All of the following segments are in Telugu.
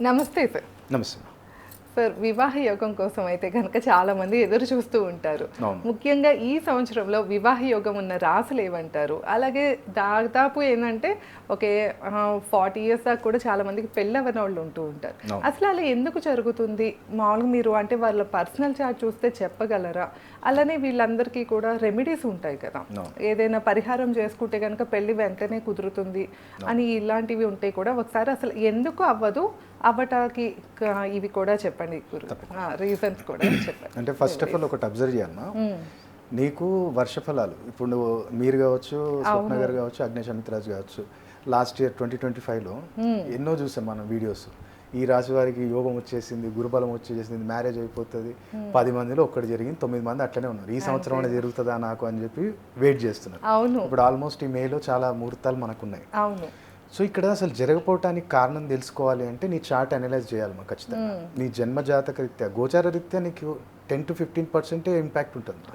నమస్తే సార్. నమస్తే. సార్, వివాహ యోగం కోసం అయితే కనుక చాలామంది ఎదురు చూస్తూ ఉంటారు. ముఖ్యంగా ఈ సంవత్సరంలో వివాహ యోగం ఉన్న రాసులు ఏమంటారు? అలాగే దాదాపు ఏంటంటే ఒకే 40 ఇయర్స్ దాకా కూడా చాలామందికి పెళ్ళవని వాళ్ళు ఉంటూ ఉంటారు. అసలు అలా ఎందుకు జరుగుతుంది? మామూలుగా మీరు అంటే వాళ్ళ పర్సనల్ చార్ట్ చూస్తే చెప్పగలరా? అలానే వీళ్ళందరికీ కూడా రెమెడీస్ ఉంటాయి కదా, ఏదైనా పరిహారం చేసుకుంటే కనుక పెళ్ళి వెంటనే కుదురుతుంది అని ఇలాంటివి ఉంటాయి కూడా. ఒకసారి అసలు ఎందుకు అవ్వదు, అవ్వటానికి ఇవి కూడా చెప్పండి, రీజన్స్ కూడా చెప్పండి. అంటే ఫస్ట్ ఆఫ్ ఆల్ ఒకటి అబ్జర్వ్ చేయాలమ్మా, నీకు వర్షఫలాలు ఇప్పుడు మీరు కావచ్చు, స్వప్న గారు కావచ్చు, అగ్నేష్ అమిత్రాజ్ కావచ్చు, లాస్ట్ ఇయర్ 2025లో ఎన్నో చూసాం మనం వీడియోస్. ఈ రాశి వారికి యోగం వచ్చేసింది, గురుబలం వచ్చేసింది, మ్యారేజ్ అయిపోతుంది, 10 మందిలో ఒక్కటి జరిగింది, 9 మంది అట్లనే ఉన్నారు. ఈ సంవత్సరం అనేది జరుగుతుందా నాకు అని చెప్పి వెయిట్ చేస్తున్నారు. ఇప్పుడు ఆల్మోస్ట్ ఈ మేలో చాలా ముహూర్తాలు మనకున్నాయి. సో ఇక్కడ అసలు జరగపోవటానికి కారణం తెలుసుకోవాలి అంటే నీ చార్ట్ అనలైజ్ చేయాలి మా ఖచ్చితంగా. నీ జన్మ జాతక రీత్యా, గోచార రీత్యా నీకు 10 to 15% ఇంపాక్ట్ ఉంటుంది.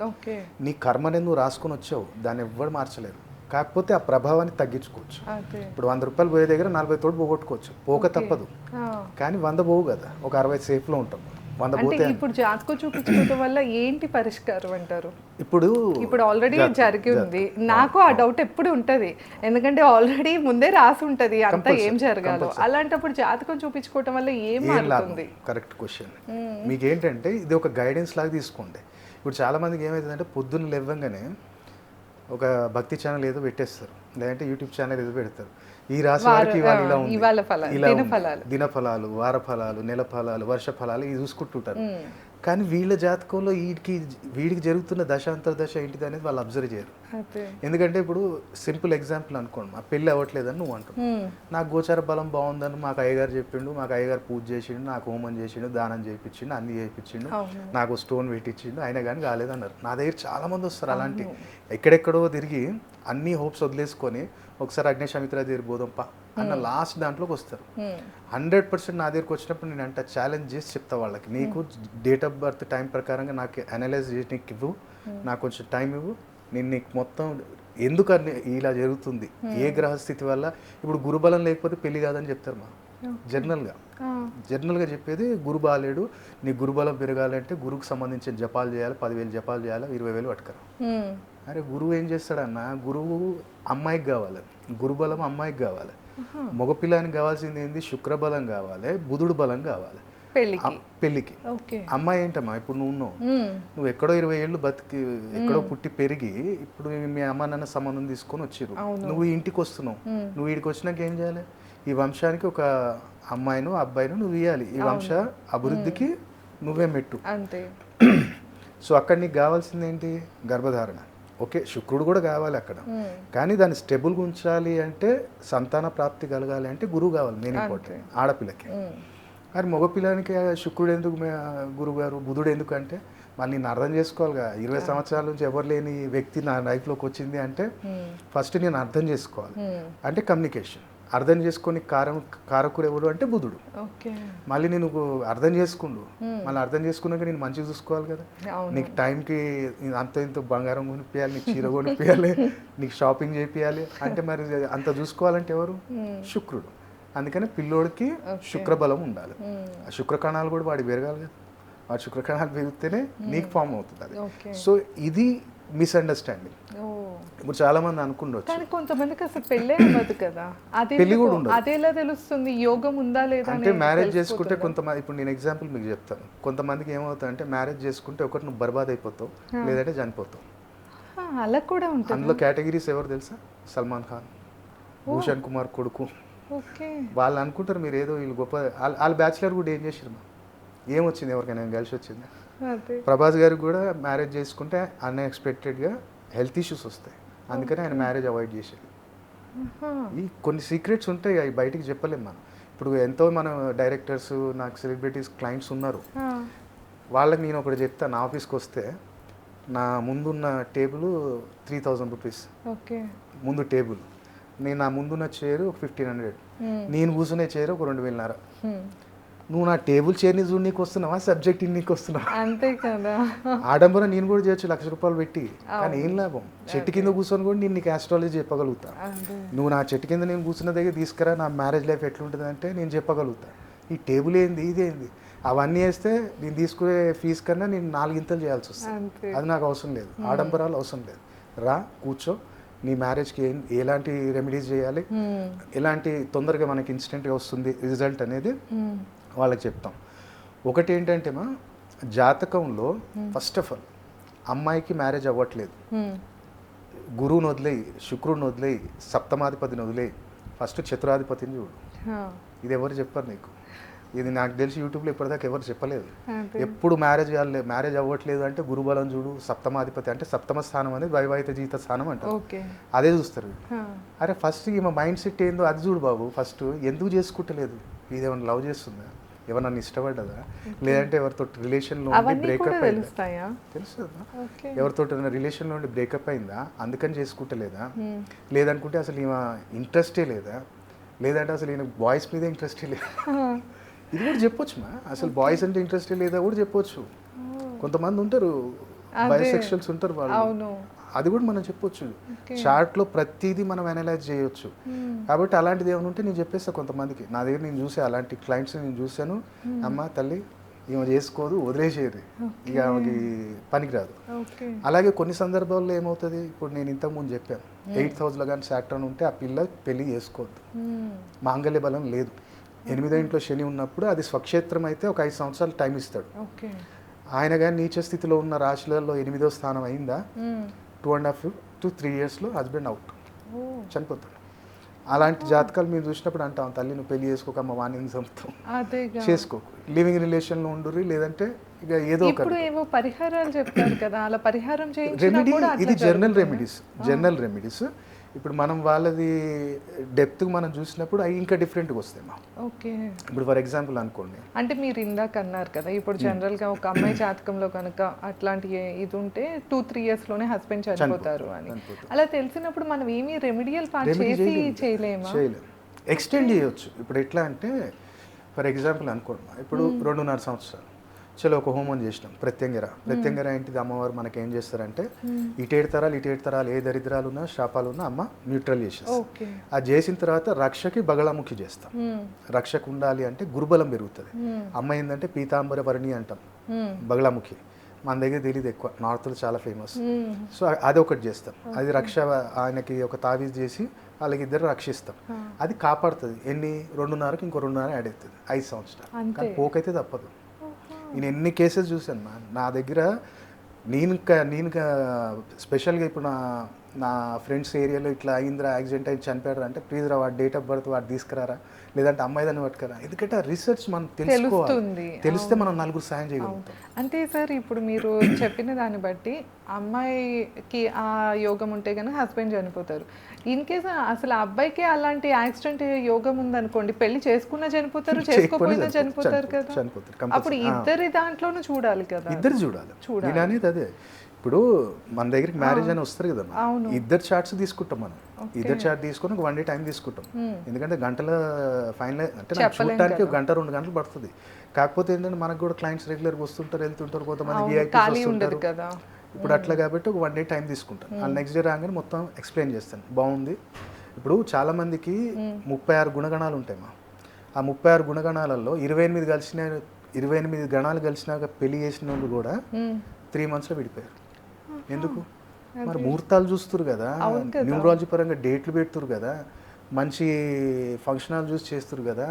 నీ కర్మని నువ్వు రాసుకొని వచ్చావు, దాన్ని ఎవ్వరు మార్చలేరు. కాకపోతే ఆ ప్రభావాన్ని తగ్గించుకోవచ్చు. ఇప్పుడు 100 రూపాయలు పోయే దగ్గర 40 తోటి పోగొట్టుకోవచ్చు, పోక తప్పదు. కానీ 100 పోవు కదా, ఒక 60 సేఫ్లో ఉంటాం. 100 పోతే ఇప్పుడు జాతకం చూపించుకోవడం వల్ల ఏంటి పరిష్కారం అంటారు? ఇప్పుడు ఆల్రెడీ జరిగి ఉంది. నాకు ఆ డౌట్ ఎప్పుడు ఉంటది, ఎందుకంటే ఆల్రెడీ ముందే రాసి ఉంటది అంతా ఏం జరగాలో. అలాంటప్పుడు జాతకం చూపించుకోవడం వల్ల ఏం మారుతుంది? Correct question. మీకు ఏంటంటే ఇది ఒక గైడెన్స్ లాగా తీసుకోండి. ఇప్పుడు చాలా మందికి ఏమైతుందంటే పొద్దున్న లేవగానే ఒక భక్తి ఛానల్ ఏదో పెట్టేస్తారు, లేదంటే యూట్యూబ్ ఛానల్ ఏదో పెడతారు. ఈ రాశి వారికి ఇలా ఉంది, దిన ఫలాలు, వార ఫలాలు, నెల ఫలాలు, వర్ష ఫలాలు ఇవి చూసుకుంటుంటారు. కానీ వీళ్ళ జాతకంలో వీడికి జరుగుతున్న దశ అంతర్దశ ఏంటిది అనేది వాళ్ళు అబ్జర్వ్ చేయరు. ఎందుకంటే ఇప్పుడు సింపుల్ ఎగ్జాంపుల్ అనుకోండి, మా పెళ్ళి అవ్వట్లేదని నువ్వు అంటావు, నాకు గోచార బలం బాగుందని మాకు అయ్యగారు చెప్పిండు, మాకు అయ్యగారు పూజ చేసిండు, నాకు హోమం చేసిండు, దానం చేయించిండు, అన్ని చేయించిండు, నాకు స్టోన్ పెట్టించిండు, అయినా కానీ కాలేదన్నారు. నా దగ్గర చాలా మంది వస్తారు అలాంటి, ఎక్కడెక్కడో తిరిగి అన్ని హోప్స్ వదిలేసుకొని ఒకసారి అగ్నేష్ అమిత్రా దగ్గర పోదాంపా అన్న లాస్ట్ దాంట్లోకి వస్తారు. 100% నా దగ్గరకు వచ్చినప్పుడు నేను అంటే ఛాలెంజ్ చేసి చెప్తా వాళ్ళకి, నీకు డేట్ ఆఫ్ బర్త్ టైం ప్రకారంగా నాకు అనలైజ్ చేసి నీకు ఇవ్వు, నాకు కొంచెం టైం ఇవ్వు, నేను నీకు మొత్తం ఎందుకు ఇలా జరుగుతుంది, ఏ గ్రహస్థితి వల్ల. ఇప్పుడు గురుబలం లేకపోతే పెళ్లి కాదని చెప్తారు మా జనరల్గా చెప్పేది. గురు బాలేడు, నీ గురుబలం పెరగాలంటే గురువుకు సంబంధించిన జపాలు చేయాలి, 10,000 జపాలు చేయాలి, 20,000 పట్టుకరా. అరే గురువు ఏం చేస్తాడన్న, గురువు అమ్మాయికి కావాలి, గురుబలం అమ్మాయికి కావాలి. మగపిల్లానికి కావాల్సింది ఏంది, శుక్రబలం కావాలి, బుధుడు బలం కావాలి పెళ్ళికి. అమ్మాయి ఏంటమ్మా, ఇప్పుడు నువ్వు ఎక్కడో 20 ఏళ్ళు బతికి ఎక్కడో పుట్టి పెరిగి ఇప్పుడు మీ అమ్మ నాన్న సంబంధం తీసుకొని వచ్చిర్రు, నువ్వు ఇంటికి వస్తున్నావు. నువ్వు వీడికి వచ్చినాక ఏం చేయాలి, ఈ వంశానికి ఒక అమ్మాయిను అబ్బాయిను నువ్వు ఇవ్వాలి, ఈ వంశ అభివృద్ధికి నువ్వే మెట్టు. సో అక్కడ నీకు కావాల్సింది ఏంటి, గర్భధారణ. ఓకే, శుక్రుడు కూడా కావాలి అక్కడ, కానీ దాన్ని స్టెబుల్గా ఉంచాలి అంటే, సంతాన ప్రాప్తి కలగాలి అంటే గురువు కావాలి, మెయిన్ ఇంపార్టెంట్ ఆడపిల్లకి. మరి మగపిల్లానికి శుక్రుడు ఎందుకు, గురువు గారు బుధుడు ఎందుకు అంటే, మళ్ళీ నేను అర్థం చేసుకోవాలిగా. 20 సంవత్సరాల నుంచి ఎవరు లేని వ్యక్తి నా లైఫ్లోకి వచ్చింది అంటే ఫస్ట్ నేను అర్థం చేసుకోవాలి. అంటే కమ్యూనికేషన్ అర్థం చేసుకొని కారకుడు ఎవరు అంటే బుధుడు. మళ్ళీ నేను అర్థం చేసుకుండు, మళ్ళీ అర్థం చేసుకున్నాక నేను మంచిగా చూసుకోవాలి కదా. నీకు టైంకి అంత ఇంత బంగారం కొనిపించాలి, నీకు చీర కొనిపించాలి, నీకు షాపింగ్ చేపియాలి అంటే మరి అంత చూసుకోవాలంటే ఎవరు, శుక్రుడు. అందుకని పిల్లోడికి శుక్రబలం ఉండాలి. ఆ శుక్రకణాలు కూడా వాడి పెరగాలి కదా, వాడి శుక్రకణాలు పెరిగితేనే నీకు ఫామ్ అవుతుంది అది. సో ఇది మిస్అండర్స్టాండింగ్. ఇప్పుడు చాలా మంది అనుకుండొచ్చు, కానీ కొంతమందికి అసలు పెళ్ళే అవ్వదు కదా, పెళ్లి కూడా ఉండదు. అదేలా తెలుస్తుంది యోగం ఉందా లేదా అంటే మ్యారేజ్ చేసుకుంటే కొంతమంది, ఇప్పుడు నేను ఎగ్జాంపుల్ మీకు చెప్తాను, కొంతమందికి ఏమవుతుంది అంటే మ్యారేజ్ చేసుకుంటే ఒకటి నువ్వు బర్బాద్ అయిపోతావు, లేదంటే చనిపోతావు. అలా కూడా ఉంటుంది. అందులో కేటగిరీస్ ఎవరు తెలుసా, సల్మాన్ ఖాన్, భూషణ్ కుమార్ కొడుకు. వాళ్ళు అనుకుంటారు మీరు ఏదో వీళ్ళు గొప్ప, వాళ్ళ బ్యాచిలర్ కూడా ఏం చేసారు, ఏమొచ్చింది ఎవరికైనా కలిసి వచ్చింది. ప్రభాస్ గారికి కూడా మ్యారేజ్ చేసుకుంటే అన్ఎక్స్పెక్టెడ్గా హెల్త్ ఇష్యూస్ వస్తాయి, అందుకని ఆయన మ్యారేజ్ అవాయిడ్ చేసేది. ఈ కొన్ని సీక్రెట్స్ ఉంటాయి, అవి బయటికి చెప్పలేము మనం. ఇప్పుడు ఎంతో మన డైరెక్టర్స్, నాకు సెలబ్రిటీస్ క్లయింట్స్ ఉన్నారు, వాళ్ళకి నేను ఒకటి చెప్తాను, నా ఆఫీస్కి వస్తే నా ముందున్న టేబుల్ 3,000 రూపీస్ ముందు టేబుల్, నేను నా ముందున్న చైర్ 1,500, నేను కూర్చునే చైర్ ఒక 2,500. నువ్వు నా టేబుల్ చైర్ని చూడు నీకు వస్తున్నావా, సబ్జెక్ట్ నీకు వస్తున్నావా? అంతే కదా. ఆడంబరం నేను కూడా చేయొచ్చు ₹1,00,000 పెట్టి, కానీ ఏం లాభం, చెట్టు కింద కూర్చొని కూడా నేను నీకు ఆస్ట్రాలజీ చెప్పగలుగుతా. నువ్వు నా చెట్టు కింద నేను కూర్చున్న దగ్గర తీసుకురా, నా మ్యారేజ్ లైఫ్ ఎట్లుంటుంది అంటే నేను చెప్పగలుగుతా. ఈ టేబుల్ ఏంది ఇదేంది అవన్నీ వేస్తే నేను తీసుకునే ఫీజు కన్నా నేను 4 ఇంతలు చేయాల్సి వస్తుంది. అంతే. అది నాకు అవసరం లేదు, ఆడంబరాలు అవసరం లేదు. రా కూర్చో, నీ మ్యారేజ్కి ఎలాంటి రెమెడీస్ చేయాలి, ఎలాంటి తొందరగా మనకి ఇన్స్టెంట్గా వస్తుంది రిజల్ట్ అనేది వాళ్ళకి చెప్తాం. ఒకటి ఏంటంటే మా జాతకంలో ఫస్ట్ ఆఫ్ ఆల్ అమ్మాయికి మ్యారేజ్ అవ్వట్లేదు, గురువుని వదిలేయి, శుక్రుడిని వదిలేయి, సప్తమాధిపతిని వదిలేయి, ఫస్ట్ చతురాధిపతిని చూడు. ఇది ఎవరు చెప్పారు నీకు? ఇది నాకు తెలిసి యూట్యూబ్లో ఇప్పటిదాకా ఎవరు చెప్పలేదు. ఎప్పుడు మ్యారేజ్ అవ్వట్లేదు అంటే గురుబలం చూడు, సప్తమాధిపతి అంటే సప్తమ స్థానం అనేది వైవాహిక జీవిత స్థానం అంటారు, అదే చూస్తారు. అరే ఫస్ట్ ఈమె మైండ్ సెట్ ఏందో అది చూడు బాబు. ఫస్ట్ ఎందుకు చేసుకుంటలేదు, ఇది ఏమైనా లవ్ చేస్తుందా, ఎవరు నన్ను ఇష్టపడ్డదా, లేదంటే ఎవరితో రిలేషన్లో ఉండి బ్రేకప్ అయిందా, తెలుస్తుందా, ఎవరితో రిలేషన్లో ఉండి బ్రేకప్ అయిందా అందుకని చేసుకుంటలేదా, లేదనుకుంటే అసలు ఈమె ఇంట్రెస్టే లేదా, లేదంటే అసలు ఈయన బాయ్స్ మీద ఇంట్రెస్టే లేదా, ఇది కూడా చెప్పొచ్చు మా. అసలు బాయ్స్ అంటే ఇంట్రెస్టే లేదా కూడా చెప్పొచ్చు. కొంతమంది ఉంటారు బయోసెక్షువల్స్ ఉంటారు వాళ్ళు, అది కూడా మనం చెప్పొచ్చు. చార్ట్లో ప్రతిదీ మనం అనలైజ్ చేయొచ్చు. కాబట్టి అలాంటిది ఏమైనా ఉంటే నేను చెప్పేస్తా కొంతమందికి. నా దగ్గర నేను చూసే అలాంటి క్లయింట్స్ నేను చూశాను. అమ్మ తల్లి ఈమె చేసుకోదు, వదిలేసేది, ఇక ఆమెకి పనికిరాదు. అలాగే కొన్ని సందర్భాల్లో ఏమవుతుంది, ఇప్పుడు నేను ఇంతకుముందు చెప్పాను 8th హౌస్లో కానీ సాటర్న్ ఉంటే ఆ పిల్ల పెళ్లి చేసుకోవద్దు, మాంగళ్య బలం లేదు. 8వ ఇంట్లో శని ఉన్నప్పుడు అది స్వక్షేత్రం అయితే ఒక 5 సంవత్సరాలు టైం ఇస్తాడు. ఆయన కానీ నీచ స్థితిలో ఉన్న రాశులలో 8వ స్థానం అయిందా 2.5 to 3 yearsలో హస్బెండ్ అవుట్, చనిపోతాడు. అలాంటి జాతకాలు మీరు చూసినప్పుడు అంటాం, తల్లి నువ్వు పెళ్లి చేసుకోకమ్మ, వాణిని చంపుతాం, చేసుకో, లివింగ్ రిలేషన్లో ఉండుర్రి, లేదంటే ఇక ఏదో ఒక పరిహారాలు చెప్తారు కదా, అలా పరిహారం రెమెడీ. ఇది జనరల్ రెమెడీస్. ఇప్పుడు మనం వాళ్ళది డెప్త్గా మనం చూసినప్పుడు అవి ఇంకా డిఫరెంట్గా వస్తాయి మా. ఇప్పుడు ఫర్ ఎగ్జాంపుల్ అనుకోండి, అంటే మీరు ఇందాక అన్నారు కదా, ఇప్పుడు జనరల్గా ఒక అమ్మాయి జాతకంలో కనుక అట్లాంటి ఇది ఉంటే 2-3 yearsలోనే హస్బెండ్ చనిపోతారు అని, అలా తెలిసినప్పుడు మనం ఏమీ రెమెడియల్ పార్ట్ చేసి చేయలేము. ఎక్స్టెండ్ చేయొచ్చు. ఇప్పుడు ఎట్లా అంటే ఫర్ ఎగ్జాంపుల్ అనుకోండి, ఇప్పుడు 2.5 సంవత్సరాలు చలో ఒక హోమం చేసినాం, ప్రత్యంగర ఏంటిది, అమ్మవారు మనకి ఏం చేస్తారంటే ఇటేడు తరాలు ఏ దరిద్రాలు ఉన్నా శాపాలు ఉన్నా అమ్మ న్యూట్రల్ చేసేస్తాం. అది చేసిన తర్వాత రక్షకి బగళాముఖి చేస్తాం. రక్షకు ఉండాలి అంటే గురుబలం పెరుగుతుంది. అమ్మ ఏంటంటే పీతాంబర వర్ణి అంటాం, బగళాముఖి మన దగ్గర తెలియదు, ఎక్కువ నార్త్లో చాలా ఫేమస్. సో అది ఒకటి చేస్తాం, అది రక్ష, ఆయనకి ఒక తావీజ్ చేసి వాళ్ళకి ఇద్దరు రక్షిస్తాం. అది కాపాడుతుంది. ఎన్ని 2.5కి ఇంకో 2.5 యాడ్ అవుతుంది, 5 సంవత్సరాలు. కానీ పోకైతే తప్పదు. నేను ఎన్ని కేసెస్ చూశాను నా దగ్గర. నేను స్పెషల్గా ఇప్పుడు నా ఫ్రెండ్స్ ఏరియాలో ఇట్లా అయిందిరా, యాక్సిడెంట్ అయ్యి చనిపోయారు అంటే ప్లీజ్ రా వాడి డేట్ ఆఫ్ బర్త్ వాడు తీసుకురారా, లేదంటే అమ్మాయిదాన్ని పట్టుకురా. ఎందుకంటే రీసెర్చ్ మనం తెలుసుకోవాలి, తెలిస్తే మనం 4 సాయం చేయగలుగుతాం. అంతే సార్. ఇప్పుడు మీరు చెప్పిన దాన్ని బట్టి అమ్మాయికి ఆ యోగం ఉంటే కనుక హస్బెండ్ చనిపోతారు. ఇన్ కేస్ అసలు అబ్బాయికి అలాంటి యాక్సిడెంట్ యోగం ఉందనుకోండి, పెళ్లి చేసుకున్నా చనిపోతారు, చేసుకోకపోయినా చనిపోతారు కదా. అప్పుడు ఇద్దరి దాంట్లోనూ చూడాలి కదా. ఇద్దరు చూడాలి అనేది అదే. ఇప్పుడు మన దగ్గరికి మ్యారేజ్ అని వస్తారు కదా, ఇద్దరు చార్ట్స్ తీసుకుంటాం మనం. ఇద్దరు చార్ట్ తీసుకొని ఒక 1 day టైం తీసుకుంటాం. ఎందుకంటే గంటల ఫైనల్ అంటే చూడటానికి 1-2 గంటలు పడుతుంది. కాకపోతే ఏంటంటే మనకు కూడా క్లయింట్స్ రెగ్యులర్గా వస్తుంటారు, వెళ్తుంటారు, కొంతమంది విఐపీస్ వస్తుంటారు. ఇప్పుడు అట్లా కాబట్టి ఒక 1 day టైం తీసుకుంటాను. ఆ నెక్స్ట్ డే రాగానే మొత్తం ఎక్స్ప్లెయిన్ చేస్తాను. బాగుంది. ఇప్పుడు చాలామందికి 36 గుణగణాలు ఉంటాయి మా. ఆ 36 గుణగణాలలో 28 గణాలు కలిసినాక పెళ్లి చేసిన వాళ్ళు కూడా 3 monthsలో విడిపోయారు. ఎందుకు? మరి ముహూర్తాలు చూస్తారు కదా, న్యూమరాలజీ పరంగా డేట్లు పెడుతురు కదా, మంచి ఫంక్షన్ హాల్ చూసి చేస్తారు కదా,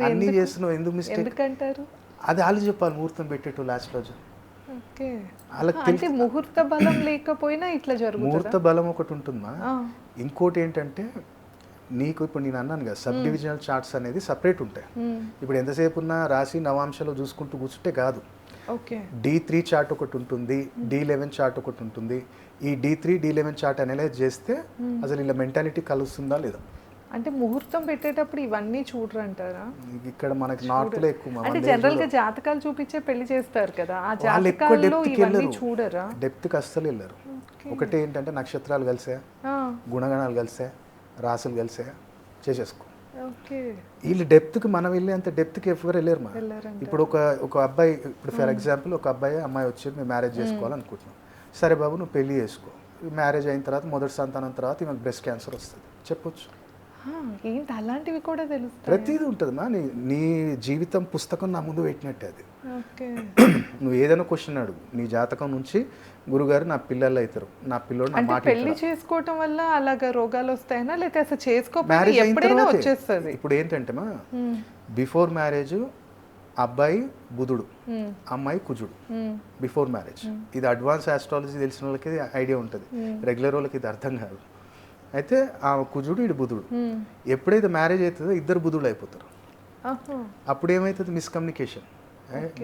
అన్నీ చేస్తున్నావు, ఎందుకు మిస్టేక్ అంటారు? అది వాళ్ళు చెప్పాలి. ముహూర్తం పెట్టేటో లాస్ట్ రోజు ముహూర్త బలం లేకపోయినా ఇట్లా జరుగుతుంది. ముహూర్త బలం ఒకటి ఉంటుందా. ఇంకోటి ఏంటంటే నీకు ఇప్పుడు నేను అన్నాను కదా, సబ్ డివిజనల్ చార్ట్స్ అనేది సపరేట్ ఉంటాయి. ఇప్పుడు ఎంతసేపు ఉన్న రాసి నవాంశాలు చూసుకుంటూ కూర్చుంటే కాదు. D3 చార్ట్ ఒకటి ఉంటుంది, D11 చార్ట్ ఒకటి ఉంటుంది. ఈ D3, D11 చార్ట్ అనలైజ్ చేస్తే అసలు ఇలా మెంటాలిటీ కలుస్తుందా లేదా. అంటే ముహూర్తం పెట్టేటప్పుడు ఇవన్నీ చూడరంటారా? ఇక్కడ మనకి నార్త్లో ఎక్కువ. అంటే జనరల్ గా జాతకాలు చూపించే పెళ్లి చేస్తారు కదా, ఆ జాతకాల్లో ఇవన్నీ చూడరా? డెప్త్కి అస్సలు వెళ్ళరు. ఒకటి ఏంటంటే నక్షత్రాలు కలిసా, గుణగణాలు కలిసా, రాసులు కలిసా, చేసేసుకో. వీళ్ళు డెప్త్కి మనం వెళ్ళి అంత డెప్త్కి ఎవరు వెళ్ళారు మా. ఇప్పుడు ఒక అబ్బాయి, ఇప్పుడు ఫర్ ఎగ్జాంపుల్ ఒక అబ్బాయి అమ్మాయి వచ్చి మేము మ్యారేజ్ చేసుకోవాలనుకుంటున్నాం. సరే బాబు నువ్వు పెళ్లి చేసుకో. మ్యారేజ్ అయిన తర్వాత మొదటి సంతానం తర్వాత ఈమెకు బ్రెస్ట్ క్యాన్సర్ వస్తుంది చెప్పొచ్చు. ఏంటి అలాంటివి కూడా తెలుస్తాయి? ప్రతిదీ ఉంటుందమ్మా. నీ జీవితం పుస్తకం నా ముందు పెట్టినట్టే అది. ఓకే. నువ్వు ఏదైనా క్వశ్చన్ అడుగు, నీ జాతకం నుంచి గురుగారు నా పిల్లలు అవుతారు, నా పిల్లోడు నా అంటే మాట పెళ్లి చేసుకోవటం వల్ల అలాగా రోగాలు వస్తాయనా, లేకపోతే అసలు చేసుకోకపోతే మ్యారేజ్ అయిన ఎప్పుడైనా తర్వాత వచ్చేస్తుంది? ఇప్పుడు ఏంటంటే బిఫోర్ మ్యారేజ్ అబ్బాయి బుధుడు, అమ్మాయి కుజుడు. బిఫోర్ మ్యారేజ్ ఇది అడ్వాన్స్ ఆస్ట్రాలజీ తెలిసిన వాళ్ళకి ఐడియా ఉంటుంది, రెగ్యులర్ వాళ్ళకి ఇది అర్థం కాదు. అయితే ఆ కుజుడు ఇటు బుధుడు. ఎప్పుడైతే మ్యారేజ్ అవుతుందో ఇద్దరు బుధుడు అయిపోతారు. అప్పుడు ఏమవుతుంది? మిస్కమ్యూనికేషన్.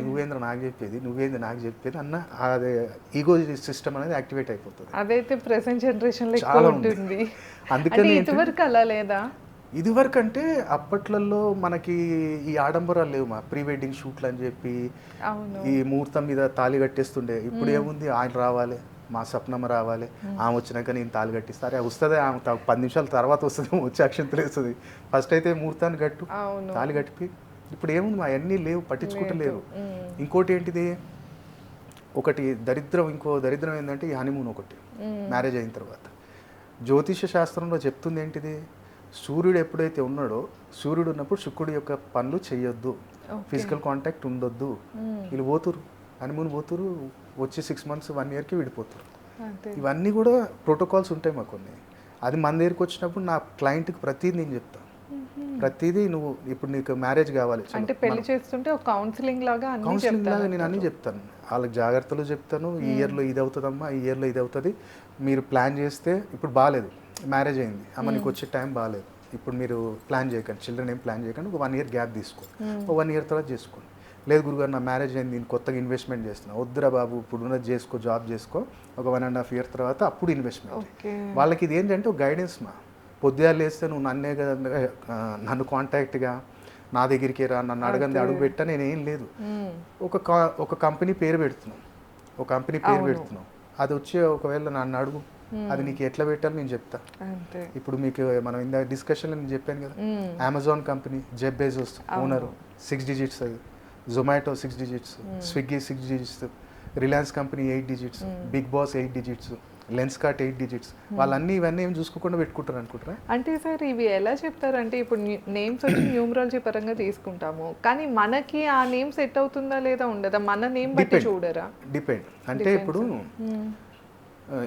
నువ్వేంద్ర నాకు చెప్పేది, నువ్వేంద్ర నాకు చెప్పేది అన్న అదే ఈగో సిస్టమ్ అనేది యాక్టివేట్ అయిపోతుంది. అదైతే ప్రెసెంట్ జనరేషన్ లో చాలా ఉంటుంది. అందుకని ఇదివరకు అలా లేదా? ఇది వరకు అంటే అప్పట్లలో మనకి ఈ ఆడంబరాలు లేవు, మా ప్రీ వెడ్డింగ్ షూట్లు అని చెప్పి ఈ ముహూర్తం మీద తాళి కట్టేస్తుండే. ఇప్పుడు ఏముంది, ఆయన రావాలి, మా సప్నమ్మ రావాలి, ఆమె వచ్చినాక నేను తాళి కట్టిస్తారే వస్తుంది, ఆమె 10 నిమిషాల తర్వాత వస్తుంది, వచ్చి అక్షంతలు వేస్తుంది. ఫస్ట్ అయితే ముహూర్తాన్ని కట్టు, తాళి కట్టిపి. ఇప్పుడు ఏముంది, మా అన్నీ లేవు, పట్టించుకుంటలేరు. ఇంకోటి ఏంటిది, ఒకటి దరిద్రం, ఇంకో దరిద్రం ఏంటంటే ఈ హనీమూన్ ఒకటి మ్యారేజ్ అయిన తర్వాత. జ్యోతిష శాస్త్రంలో చెప్తుంది ఏంటిది, సూర్యుడు ఎప్పుడైతే ఉన్నాడో, సూర్యుడు ఉన్నప్పుడు శుక్రుడు యొక్క పనులు చేయొద్దు, ఫిజికల్ కాంటాక్ట్ ఉండొద్దు. వీళ్ళు పోతురు హనీమూన్ పోతురు, వచ్చి 6 months 1 yearకి విడిపోతారు. ఇవన్నీ కూడా ప్రోటోకాల్స్ ఉంటాయి మా కొన్ని. అది మన దగ్గరికి వచ్చినప్పుడు నా క్లయింట్కి ప్రతిదీ నేను చెప్తాను. ప్రతిదీ నువ్వు ఇప్పుడు నీకు మ్యారేజ్ కావాలి అంటే పెళ్లి చేస్తుంటే ఒక కౌన్సిలింగ్ లాగా నేను అన్నీ చెప్తాను, వాళ్ళకి జాగ్రత్తలు చెప్తాను. ఈ ఇయర్లో ఇది అవుతుందమ్మా, ఈ ఇయర్లో ఇది అవుతుంది, మీరు ప్లాన్ చేస్తే. ఇప్పుడు బాగాలేదు, మ్యారేజ్ అయింది అమ్మ, నీకు వచ్చే టైం బాగాలేదు, ఇప్పుడు మీరు ప్లాన్ చేయకండి, చిల్డ్రన్ ఏం ప్లాన్ చేయకండి, ఒక 1 year గ్యాప్ తీసుకోండి, ఒక 1 year తర్వాత చేసుకోండి. లేదు గురుగారు నా మ్యారేజ్ అయింది, నేను కొత్తగా ఇన్వెస్ట్మెంట్ చేస్తున్నా, వద్దురా బాబు ఇప్పుడు ఉన్నది చేసుకో, జాబ్ చేసుకో, ఒక 1.5 year తర్వాత అప్పుడు ఇన్వెస్ట్మెంట్. వాళ్ళకి ఇది ఏంటంటే ఒక గైడెన్స్ మా. పొద్దుగా లేస్తే నువ్వు నన్నే కదా, నన్ను కాంటాక్ట్గా నా దగ్గరికి రా, నన్ను అడగంది అడుగు పెట్టా, నేనేం లేదు. ఒక కంపెనీ పేరు పెడుతున్నాం, ఒక కంపెనీ పేరు పెడుతున్నాం, అది వచ్చి ఒకవేళ నన్ను అడుగు, అది నీకు ఎట్లా పెట్టాలో నేను చెప్తా. ఇప్పుడు మీకు మనం ఇందా డిస్కషన్లో నేను చెప్పాను కదా, Amazon company, Jeff Bezos owner, 6 digits అది, Zomato 6 digits, Swiggy 6 digits, Reliance company 8 digits, big boss 8 digits, Lenskart 8 digits. వాళ్ళన్నీ ఇవన్నీ ఏం చూసుకోకుండా పెట్టుకుంటారు అనుకుంటారా? అంటే సార్ ఇవి ఎలా చెప్తారంటే, ఇప్పుడు నేమ్స్ వచ్చి న్యూమరాలజీ పరంగా తీసుకుంటాము, కానీ మనకి ఆ నేమ్ సెట్ అవుతుందా లేదా ఉండదా, మన నేమ్ బట్టి చూడరా? డిపెండ్. అంటే ఇప్పుడు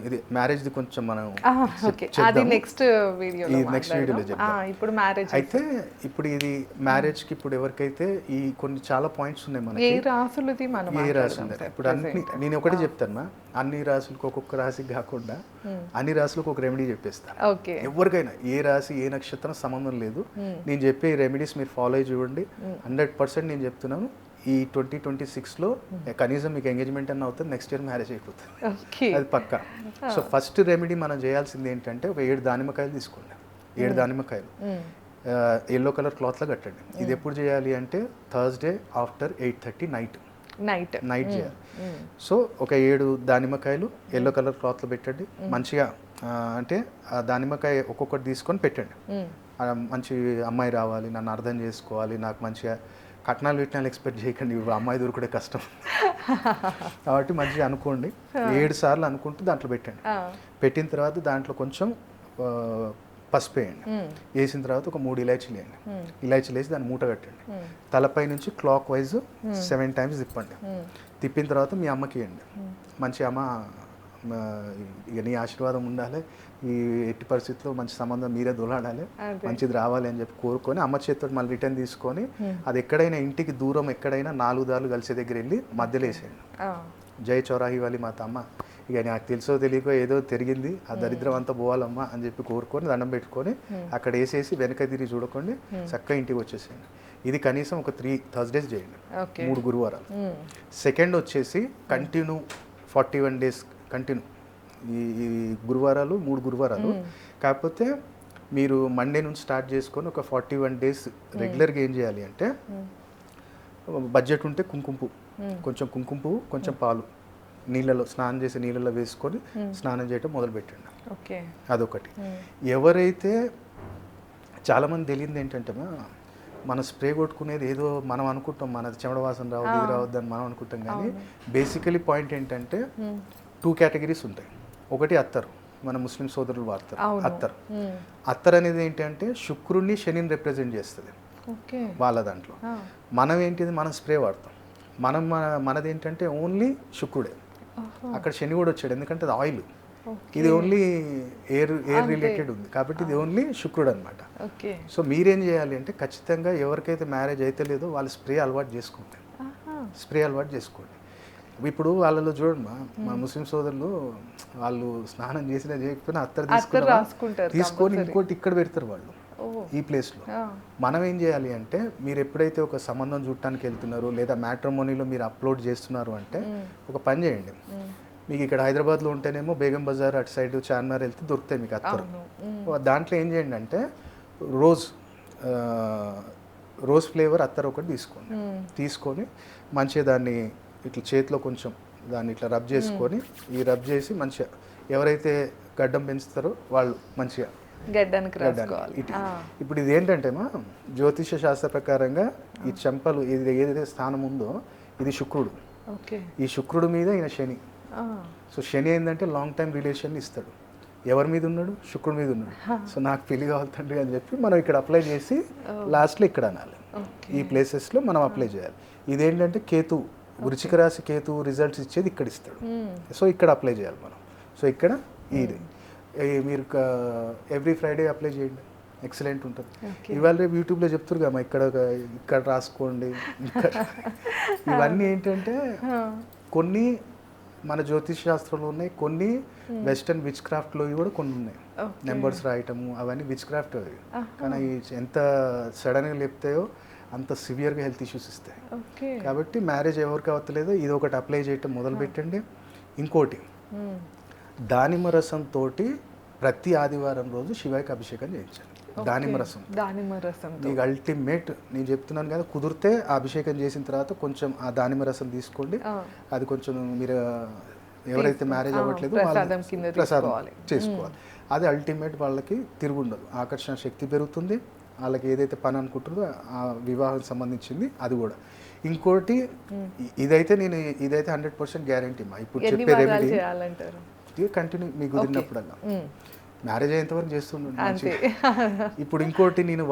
ఇది మ్యారేజ్ది కొంచెం మనం అది నెక్స్ట్ వీడియోలో చెప్తాం. ఇప్పుడు మ్యారేజ్ అయితే ఇప్పుడు ఇది మ్యారేజ్కి ఇప్పుడు ఎవరికైతే ఈ కొన్ని చాలా పాయింట్స్ ఉన్నాయి మనకి. ఏ రాసులది మనం ఏ రాసు ఇప్పుడు అన్ని నేను ఒకటి చెప్తాను, అన్ని రాసులకు ఒక్కొక్క రాశికి కాకుండా అన్ని రాసులకు ఒక రెమెడీ చెప్పేస్తాను. ఎవరికైనా ఏ రాశి ఏ నక్షత్రం సంబంధం లేదు, నేను చెప్పే రెమెడీస్ మీరు ఫాలో అయ్యి చూడండి. 100% నేను చెప్తున్నాను, ఈ 2026లో కనీసం మీకు ఎంగేజ్మెంట్ అన్న అవుతుంది, నెక్స్ట్ ఇయర్ మ్యారేజ్ అయిపోతుంది, అది పక్కా. సో ఫస్ట్ రెమెడీ మనం చేయాల్సింది ఏంటంటే, ఒక 7 దానిమ్మకాయలు తీసుకోండి, 7 దానిమ్మకాయలు ఎల్లో కలర్ క్లాత్లో కట్టండి. ఇది ఎప్పుడు చేయాలి అంటే థర్స్డే ఆఫ్టర్ 8:30 నైట్ చేయాలి. సో ఒక 7 దానిమ్మకాయలు ఎల్లో కలర్ క్లాత్లో పెట్టండి. మంచిగా అంటే ఆ దానిమ్మకాయ ఒక్కొక్కటి తీసుకొని పెట్టండి. మంచి అమ్మాయి రావాలి, నన్ను అర్థం చేసుకోవాలి, నాకు మంచిగా కట్నాలు విట్నాలు ఎక్స్పెక్ట్ చేయకండి, అమ్మాయి దొరకడే కష్టం కాబట్టి మంచిగా అనుకోండి. 7 సార్లు అనుకుంటూ దాంట్లో పెట్టండి. పెట్టిన తర్వాత దాంట్లో కొంచెం పసుపు వేయండి. వేసిన తర్వాత ఒక 3 ఇలాచీలు వేయండి. ఇలాచీలు వేసి దాన్ని మూట కట్టండి. తలపై నుంచి క్లాక్ వైజ్ 7 times తిప్పండి. తిప్పిన తర్వాత మీ అమ్మకి ఇవ్వండి. మంచి అమ్మ, ఇక నీ ఆశీర్వాదం ఉండాలి, ఈ ఎట్టి పరిస్థితుల్లో మంచి సంబంధం మీరే దొలాడాలి, మంచిది రావాలి అని చెప్పి కోరుకొని అమ్మ చేతితో మళ్ళీ రిటర్న్ తీసుకొని, అది ఎక్కడైనా ఇంటికి దూరం ఎక్కడైనా 4 దారులు కలిసే దగ్గర వెళ్ళి మధ్యలో వేసేయండి. జై చౌరాహి వాలి మాత, అమ్మ ఇక నాకు తెలుసో తెలియకో ఏదో తిరిగింది, ఆ దరిద్రం అంతా పోవాలమ్మా అని చెప్పి కోరుకొని దండం పెట్టుకొని అక్కడ వేసేసి వెనక తిరిగి చూడకండి, చక్కగా ఇంటికి వచ్చేసేయండి. ఇది కనీసం ఒక 3 Thursdays చేయండి, 3 గురువారాలు. సెకండ్ వచ్చేసి కంటిన్యూ 41 days కంటిన్యూ, ఈ గురువారాలు 3 గురువారాలు. కాకపోతే మీరు మండే నుంచి స్టార్ట్ చేసుకొని ఒక 41 days రెగ్యులర్గా ఏం చేయాలి అంటే, బడ్జెట్ ఉంటే కుంకుమ పువ్వు, కొంచెం కుంకుమ పువ్వు, కొంచెం పాలు నీళ్ళలో స్నానం చేసి నీళ్ళలో వేసుకొని స్నానం చేయటం మొదలుపెట్టండి. అదొకటి. ఎవరైతే చాలామంది తెలియదు ఏంటంటే, మన స్ప్రే కొట్టుకునేది ఏదో మనం అనుకుంటాం, మనది చెమట వాసన రావద్దు, ఇది రావద్దు అని మనం అనుకుంటాం. కానీ బేసికలీ పాయింట్ ఏంటంటే 2 categories ఉంటాయి. ఒకటి అత్తరు, మన ముస్లిం సోదరులు వాడతారు అవును. అత్తర్. అత్తర్ అనేది ఏంటంటే శుక్రుడిని శనిని రిప్రజెంట్ చేస్తుంది ఓకే. వాళ్ళ దాంట్లో. మనం ఏంటిది, మనం స్ప్రే వాడతాం. మనది ఏంటంటే ఓన్లీ శుక్రుడే. అక్కడ శని కూడా వచ్చాడు, ఎందుకంటే అది ఆయిల్. ఇది ఓన్లీ ఎయిర్ రిలేటెడ్ ఉంది కాబట్టి ఇది ఓన్లీ శుక్రుడు అనమాట. ఓకే. సో మీరేం చేయాలి అంటే ఖచ్చితంగా ఎవరికైతే మ్యారేజ్ అయితే లేదో వాళ్ళు స్ప్రే అలవాటు చేసుకోండి. స్ప్రే అలవాటు చేసుకోండి. ఇప్పుడు వాళ్ళలో చూడండి, మా ముస్లిం సోదరులు వాళ్ళు స్నానం చేసినా చేయకపోయినా అత్తర్ తీసుకొని ఇంకోటి ఇక్కడ పెడతారు వాళ్ళు ఈ ప్లేస్లో. మనం ఏం చేయాలి అంటే మీరు ఎప్పుడైతే ఒక సంబంధం చూడటానికి వెళ్తున్నారు లేదా మ్యాట్రిమోనీలో మీరు అప్లోడ్ చేస్తున్నారు అంటే ఒక పని చేయండి. మీకు ఇక్కడ హైదరాబాద్లో ఉంటేనేమో బేగం బజార్ అటు సైడ్ చార్మినార్ వెళ్తే దొరుకుతాయి మీకు అత్తరు. దాంట్లో ఏం చేయండి అంటే రోజ్ ఫ్లేవర్ అత్తర్ ఒకటి తీసుకొని మంచిగా దాన్ని ఇట్లా చేతిలో కొంచెం దాన్ని ఇట్లా రబ్ చేసుకొని రబ్ చేసి మంచిగా ఎవరైతే గడ్డం పెంచుతారో వాళ్ళు మంచిగా గడ్డానికి రాసుకోవాలి. ఇప్పుడు ఇది ఏంటంటే జ్యోతిష శాస్త్ర ప్రకారంగా ఈ చెంపలు ఏదైతే స్థానం ఉందో ఇది శుక్రుడు. ఈ శుక్రుడు మీద ఈయన శని. సో శని ఏంటంటే లాంగ్ టైం రిలేషన్ ఇస్తాడు. ఎవరి మీద ఉన్నాడు, శుక్రుడి మీద ఉన్నాడు. సో నాకు పెళ్లి కావాలి తండ్రి అని చెప్పి మనం ఇక్కడ అప్లై చేసి లాస్ట్లో ఇక్కడ అనాలి. ఈ ప్లేసెస్లో మనం అప్లై చేయాలి. ఇదేంటంటే కేతు, వృశ్చిక రాశి కేతు రిజల్ట్స్ ఇచ్చేది ఇక్కడ ఇస్తాడు. సో ఇక్కడ అప్లై చేయాలి మనం. సో ఇక్కడ ఇది మీరు ఎవ్రీ ఫ్రైడే అప్లై చేయండి, ఎక్సలెంట్ ఉంటుంది. ఇవాళ రేపు యూట్యూబ్లో చెప్తారు కదా ఇక్కడ రాసుకోండి. ఇవన్నీ ఏంటంటే కొన్ని మన జ్యోతిష్ శాస్త్రంలో ఉన్నాయి, కొన్ని వెస్టర్న్ విచ్ క్రాఫ్ట్లో కూడా కొన్ని ఉన్నాయి. నెంబర్స్ రాయటము అవన్నీ విచ్ క్రాఫ్ట్ అవి. కానీ ఎంత సడన్గా లేపుతాయో అంత సివియర్గా హెల్త్ ఇష్యూస్ ఇస్తాయి. కాబట్టి మ్యారేజ్ ఎవరికి అవ్వట్లేదో ఇది ఒకటి అప్లై చేయటం మొదలు పెట్టండి. ఇంకోటి దానిమ్మ రసంతో ప్రతి ఆదివారం రోజు శివాయికి అభిషేకం చేయించండి. దానిమ్మ రసం మీకు అల్టిమేట్. నేను చెప్తున్నాను కదా, కుదిరితే ఆ అభిషేకం చేసిన తర్వాత కొంచెం ఆ దానిమ్మ రసం తీసుకోండి. అది కొంచెం మీరు ఎవరైతే మ్యారేజ్ అవ్వట్లేదు ప్రసాదం చేసుకోవాలి. అది అల్టిమేట్. వాళ్ళకి తిరుగుండదు, ఆకర్షణ శక్తి పెరుగుతుంది. వాళ్ళకి ఏదైతే పని అనుకుంటారో ఆ వివాహం సంబంధించింది అది కూడా. ఇంకోటి ఇదైతే 100% గ్యారంటీ. ఇప్పుడు చెప్పే రెమెడీ కంటిన్యూ మీకు కుదిరినప్పుడల్లా మ్యారేజ్ అయ్యేంత వరకు చేస్తుండే. ఇప్పుడు ఇంకోటి నేను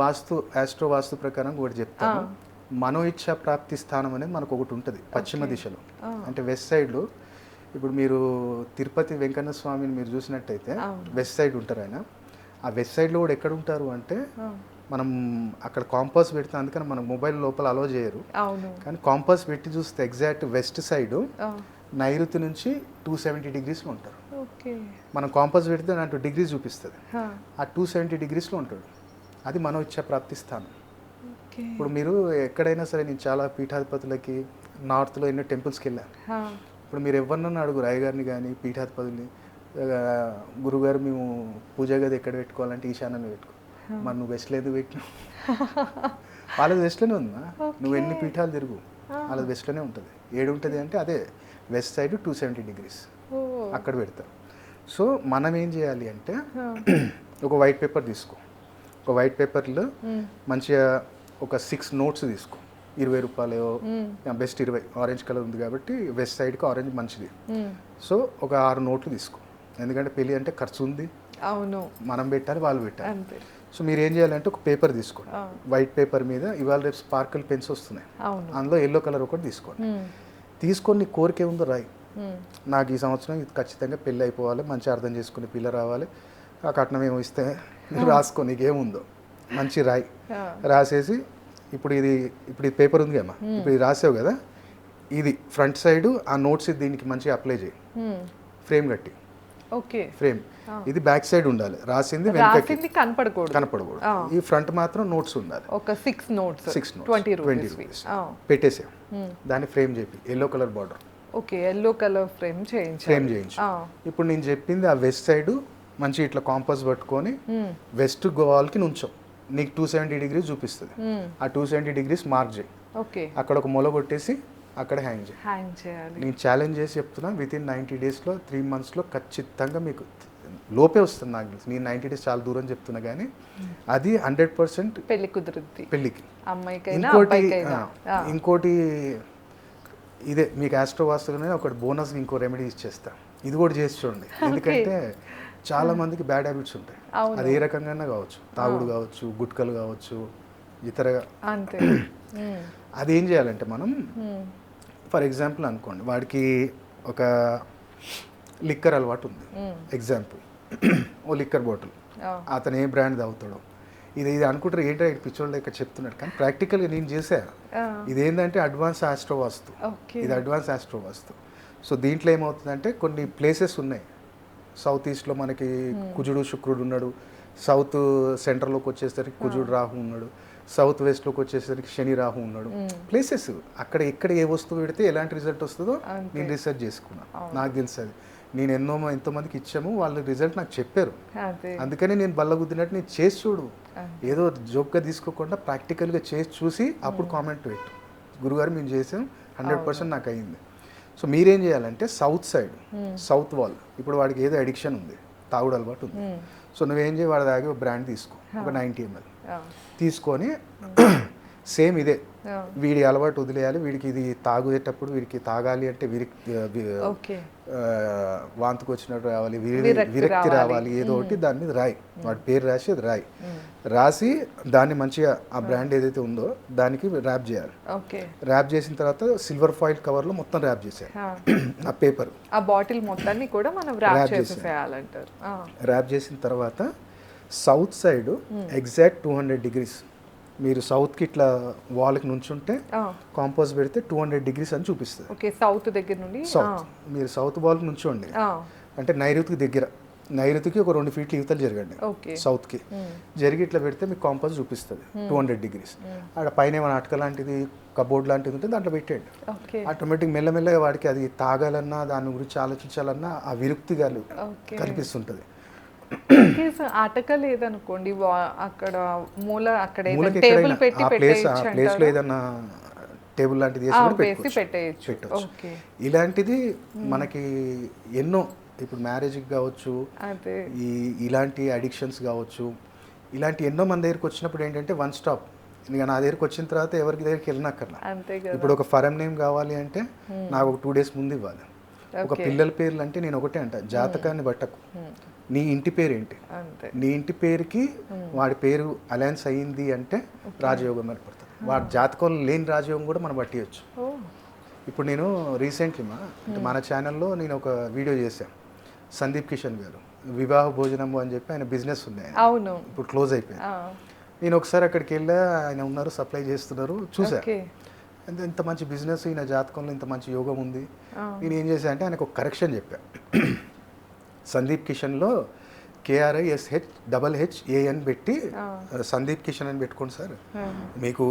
ఆస్ట్రో వాస్తు ప్రకారం ఒకటి చెప్తాను. మనోఇచ్ఛా ప్రాప్తి స్థానం అనేది మనకు ఒకటి ఉంటుంది పశ్చిమ దిశలో, అంటే వెస్ట్ సైడ్లో. ఇప్పుడు మీరు తిరుపతి వెంకన్న స్వామిని మీరు చూసినట్టయితే వెస్ట్ సైడ్ ఉంటారు ఆయన. ఆ వెస్ట్ సైడ్లో కూడా ఎక్కడ ఉంటారు అంటే మనం అక్కడ కాంపాస్ పెడితే, అందుకని మనం మొబైల్ లోపల అలో చేయరు, కానీ కాంపాస్ పెట్టి చూస్తే ఎగ్జాక్ట్ వెస్ట్ సైడ్ నైరుతి నుంచి 270 degreesలో ఉంటారు. మనం కాంపాస్ పెడితే 2 degrees చూపిస్తుంది. ఆ 270 degreesలో ఉంటాడు. అది మనం ఇచ్చే ప్రాప్తి స్థానం. ఇప్పుడు మీరు ఎక్కడైనా సరే, నేను చాలా పీఠాధిపతులకి నార్త్లో ఎన్నో టెంపుల్స్కి వెళ్ళాను. ఇప్పుడు మీరు ఎవరినన్నా అడుగురు, అయ్యగారిని కానీ పీఠాధిపతుల్ని, గురుగారు మేము పూజ గది ఎక్కడ పెట్టుకోవాలంటే ఈశాన్యంలో పెట్టుకో. మరి నువ్వు వెస్ట్లో ఎందుకు పెట్టినావు? వాళ్ళది వెస్ట్లోనే ఉందా? నువ్వు ఎన్ని పీఠాలు తిరుగు, వాళ్ళది వెస్ట్లోనే ఉంటుంది. ఏడుంటుంది అంటే అదే వెస్ట్ సైడ్ 270 degrees అక్కడ పెడతారు. సో మనం ఏం చేయాలి అంటే ఒక వైట్ పేపర్ తీసుకో. ఒక వైట్ పేపర్లో మంచిగా ఒక 6 notes తీసుకో. 20 రూపాయలు, బెస్ట్ 20, ఆరెంజ్ కలర్ ఉంది కాబట్టి వెస్ట్ సైడ్కి ఆరెంజ్ మంచిది. సో ఒక 6 notes తీసుకో. ఎందుకంటే పెళ్ళి అంటే ఖర్చు ఉంది, మనం పెట్టాలి, వాళ్ళు పెట్టాలి. సో మీరు ఏం చేయాలంటే ఒక పేపర్ తీసుకోండి. వైట్ పేపర్ మీద ఇవాళ రేపు స్పార్కిల్ పెన్స్ వస్తున్నాయి, అందులో ఎల్లో కలర్ ఒకటి తీసుకోండి. తీసుకొని కోరిక ఉందో రాయి. నాకు ఈ సంవత్సరం ఇది ఖచ్చితంగా పెళ్ళి అయిపోవాలి, మంచి అర్థం చేసుకుని పిల్ల రావాలి, ఆ కట్నం ఏమో ఇస్తే రాసుకో, నీకేముందో మంచి రాయి. రాసేసి ఇప్పుడు ఈ పేపర్ ఉంది కమ్మా, ఇప్పుడు ఇది రాసావు కదా, ఇది ఫ్రంట్ సైడ్ ఆ నోట్స్ దీనికి మంచిగా అప్లై చేయి, ఫ్రేమ్ కట్టి. ఫ్రేమ్ ఇది బ్యాక్ సైడ్ ఉండాలి, రాసింది కనపడకూడదు. ఈ ఫ్రంట్ మాత్రం నోట్స్ ఉండాలి. ఒక 6 notes 20 rupees పెట్టేసా. దాన్ని ఫ్రేమ్ చేపి yellow colour border. Yellow colour frame చేయించు. ఇప్పుడు నేను చెప్పింది ఆ వెస్ట్ సైడ్ మంచి ఇట్లా కాంపాస్ పట్టుకొని వెస్ట్ గోవాల్కి నుంచో. నీకు 270 degrees చూపిస్తుంది. ఆ 270 degrees మార్క్ చేయి. అక్కడ ఒక మొల కొట్టేసి అక్కడ హ్యాంగ్ చేయాలి. నేను ఛాలెంజ్ చేసి చెప్తున్నా, వితిన్ 90 daysలో 3 monthsలో ఖచ్చితంగా మీకు లోపే వస్తుంది. నాకు తెలుసు, నేను 90 days చాలా దూరం చెప్తున్నా, కానీ అది 100% పెళ్లి కుదురుద్ది పెళ్ళికి. ఇంకోటి ఇదే మీకు ఆస్ట్రో వాస్తులోనే ఒకటి బోనస్ ఇంకో రెమెడీ ఇచ్చేస్తా. ఇది కూడా చేసి చూడండి. ఎందుకంటే చాలా మందికి బ్యాడ్ హ్యాబిట్స్ ఉంటాయి. అవును. అది ఏ రకంగా కావచ్చు, తాగుడు కావచ్చు, గుట్కలు కావచ్చు, ఇతరగా. అంతే. అది ఏం చేయాలంటే మనం ఫర్ ఎగ్జాంపుల్ అనుకోండి, వాడికి ఒక లిక్కర్ అలవాటు ఉంది. ఎగ్జాంపుల్ ఓ లిక్కర్ బాటిల్, అతను ఏ బ్రాండ్ తాగుతాడో ఇది అనుకుంటారు ఏంటో పిచ్చోళ్ళు ఇక్కడ చెప్తున్నాడు, కానీ ప్రాక్టికల్గా నేను చేసా. ఇదేంటంటే అడ్వాన్స్ ఆస్ట్రోవాస్తు, ఇది అడ్వాన్స్ ఆస్ట్రోవాస్తు. సో దీంట్లో ఏమవుతుందంటే కొన్ని ప్లేసెస్ ఉన్నాయి. సౌత్ ఈస్ట్లో మనకి కుజుడు శుక్రుడు ఉన్నాడు, సౌత్ సెంటర్లోకి వచ్చేసరికి కుజుడు రాహు ఉన్నాడు, సౌత్ వెస్ట్లోకి వచ్చేసరికి శని రాహు ఉన్నాడు. ప్లేసెస్ అక్కడ ఎక్కడ ఏ వస్తువు పెడితే ఎలాంటి రిజల్ట్ వస్తుందో నేను రీసెర్చ్ చేసుకున్నాను. నాకు తెలుసు అది. నేను ఎంతోమందికి ఇచ్చాము, వాళ్ళ రిజల్ట్ నాకు చెప్పారు. అందుకని నేను బల్లగుద్దినట్టు నేను చేసి చూడు, ఏదో జోక్గా తీసుకోకుండా ప్రాక్టికల్గా చేసి చూసి అప్పుడు కామెంట్ పెట్టు, గురుగారు మేము చేసాం 100% నాకు అయింది. సో మీరేం చేయాలంటే సౌత్ సైడ్, సౌత్ వాల్, ఇప్పుడు వాడికి ఏదో అడిక్షన్ ఉంది, తాగుడు అలవాటు ఉంది. సో నువ్వేం చేయి, వాడి దాగి ఒక బ్రాండ్ తీసుకో, ఒక 90 ml తీసుకొని సేమ్ ఇదే వీడి అలవాటు వదిలేయాలి. వీడికి ఇది తాగేటప్పుడు వీడికి తాగాలి అంటే వాంతికి వచ్చినట్టు రావాలి, విరక్తి రావాలి, ఏదో ఒకటి దాని మీద రాయి, వాడి పేరు రాసి అది రాసి దాన్ని మంచిగా ఆ బ్రాండ్ ఏదైతే ఉందో దానికి ర్యాప్ చేయాలి. ర్యాప్ చేసిన తర్వాత సిల్వర్ ఫాయిల్ కవర్లో మొత్తం ర్యాప్ చేసేయాలి. ఆ పేపర్, ఆ బాటిల్ మొత్తాన్ని కూడా మనం ర్యాప్ చేసేయాలంటారు. ర్యాప్ చేసిన తర్వాత సౌత్ సైడ్ ఎగ్జాక్ట్ 200 degrees, మీరు సౌత్కి ఇట్లా వాల్కి నుంచుంటే కాంపోజ్ పెడితే 200 degrees అని చూపిస్తుంది. ఓకే, సౌత్ దగ్గర నుండి సౌత్, మీరు సౌత్ వాల్కి నుంచోండి, అంటే నైరుతికి దగ్గర, నైరుతికి ఒక 2 feet యువతలు జరగండి, సౌత్కి జరిగి ఇట్లా పెడితే మీకు కాంపోజ్ చూపిస్తుంది 200 degrees. అక్కడ పైన ఏమైనా అటక లాంటిది, కబోర్డ్ లాంటిది ఉంటే దాంట్లో పెట్టేయండి. ఆటోమేటిక్ మెల్లమెల్లగా వాడికి అది తాగాలన్నా దాని గురించి ఆలోచించాలన్నా ఆ విరక్తి కనిపిస్తుంటుంది. అటక లేదనుకోండి, అక్కడ మూల, అక్కడ టేబుల్ పెట్టి ప్లేస్లో ఏదన్నా టేబుల్ లాంటిది పెట్టచ్చు. ఇలాంటిది మనకి ఎన్నో, ఇప్పుడు మ్యారేజ్కి కావచ్చు, ఇలాంటి అడిక్షన్స్ కావచ్చు, ఇలాంటి ఎన్నో మన దగ్గరికి వచ్చినప్పుడు ఏంటంటే వన్ స్టాప్. ఇక నా దగ్గరికి వచ్చిన తర్వాత ఎవరికి దగ్గరికి వెళ్ళినక్కర్లా. ఇప్పుడు ఒక ఫరం నేమ్ కావాలి అంటే నాకు ఒక 2 days ముందు ఇవ్వాలి. ఒక పిల్లల పేర్లు అంటే నేను ఒకటే అంట, జాతకాన్ని బట్టకు, నీ ఇంటి పేరు ఏంటి, నీ ఇంటి పేరుకి వాడి పేరు అలయన్స్ అయ్యింది అంటే రాజయోగం ఏర్పడుతుంది. వాడి జాతకంలో లేని రాజయోగం కూడా మనం పట్టియచ్చు. ఇప్పుడు నేను రీసెంట్లీ అంటే మన ఛానల్లో నేను ఒక వీడియో చేశాను, సందీప్ కిషన్ గారు వివాహ భోజనము అని చెప్పి ఆయన బిజినెస్ ఉన్నాయి, ఇప్పుడు క్లోజ్ అయిపోయింది. నేను ఒకసారి అక్కడికి వెళ్ళా, ఆయన ఉన్నారు, సప్లై చేస్తున్నారు, చూసా ఇంత మంచి బిజినెస్, ఈయన జాతకంలో ఇంత మంచి యోగం ఉంది. నేను ఏం చేశా అంటే ఆయనకు ఒక కరెక్షన్ చెప్పా, సందీప్ కిషన్లో KRISHHAN పెట్టి సందీప్ కిషన్ అని పెట్టుకోండి సార్, మీకు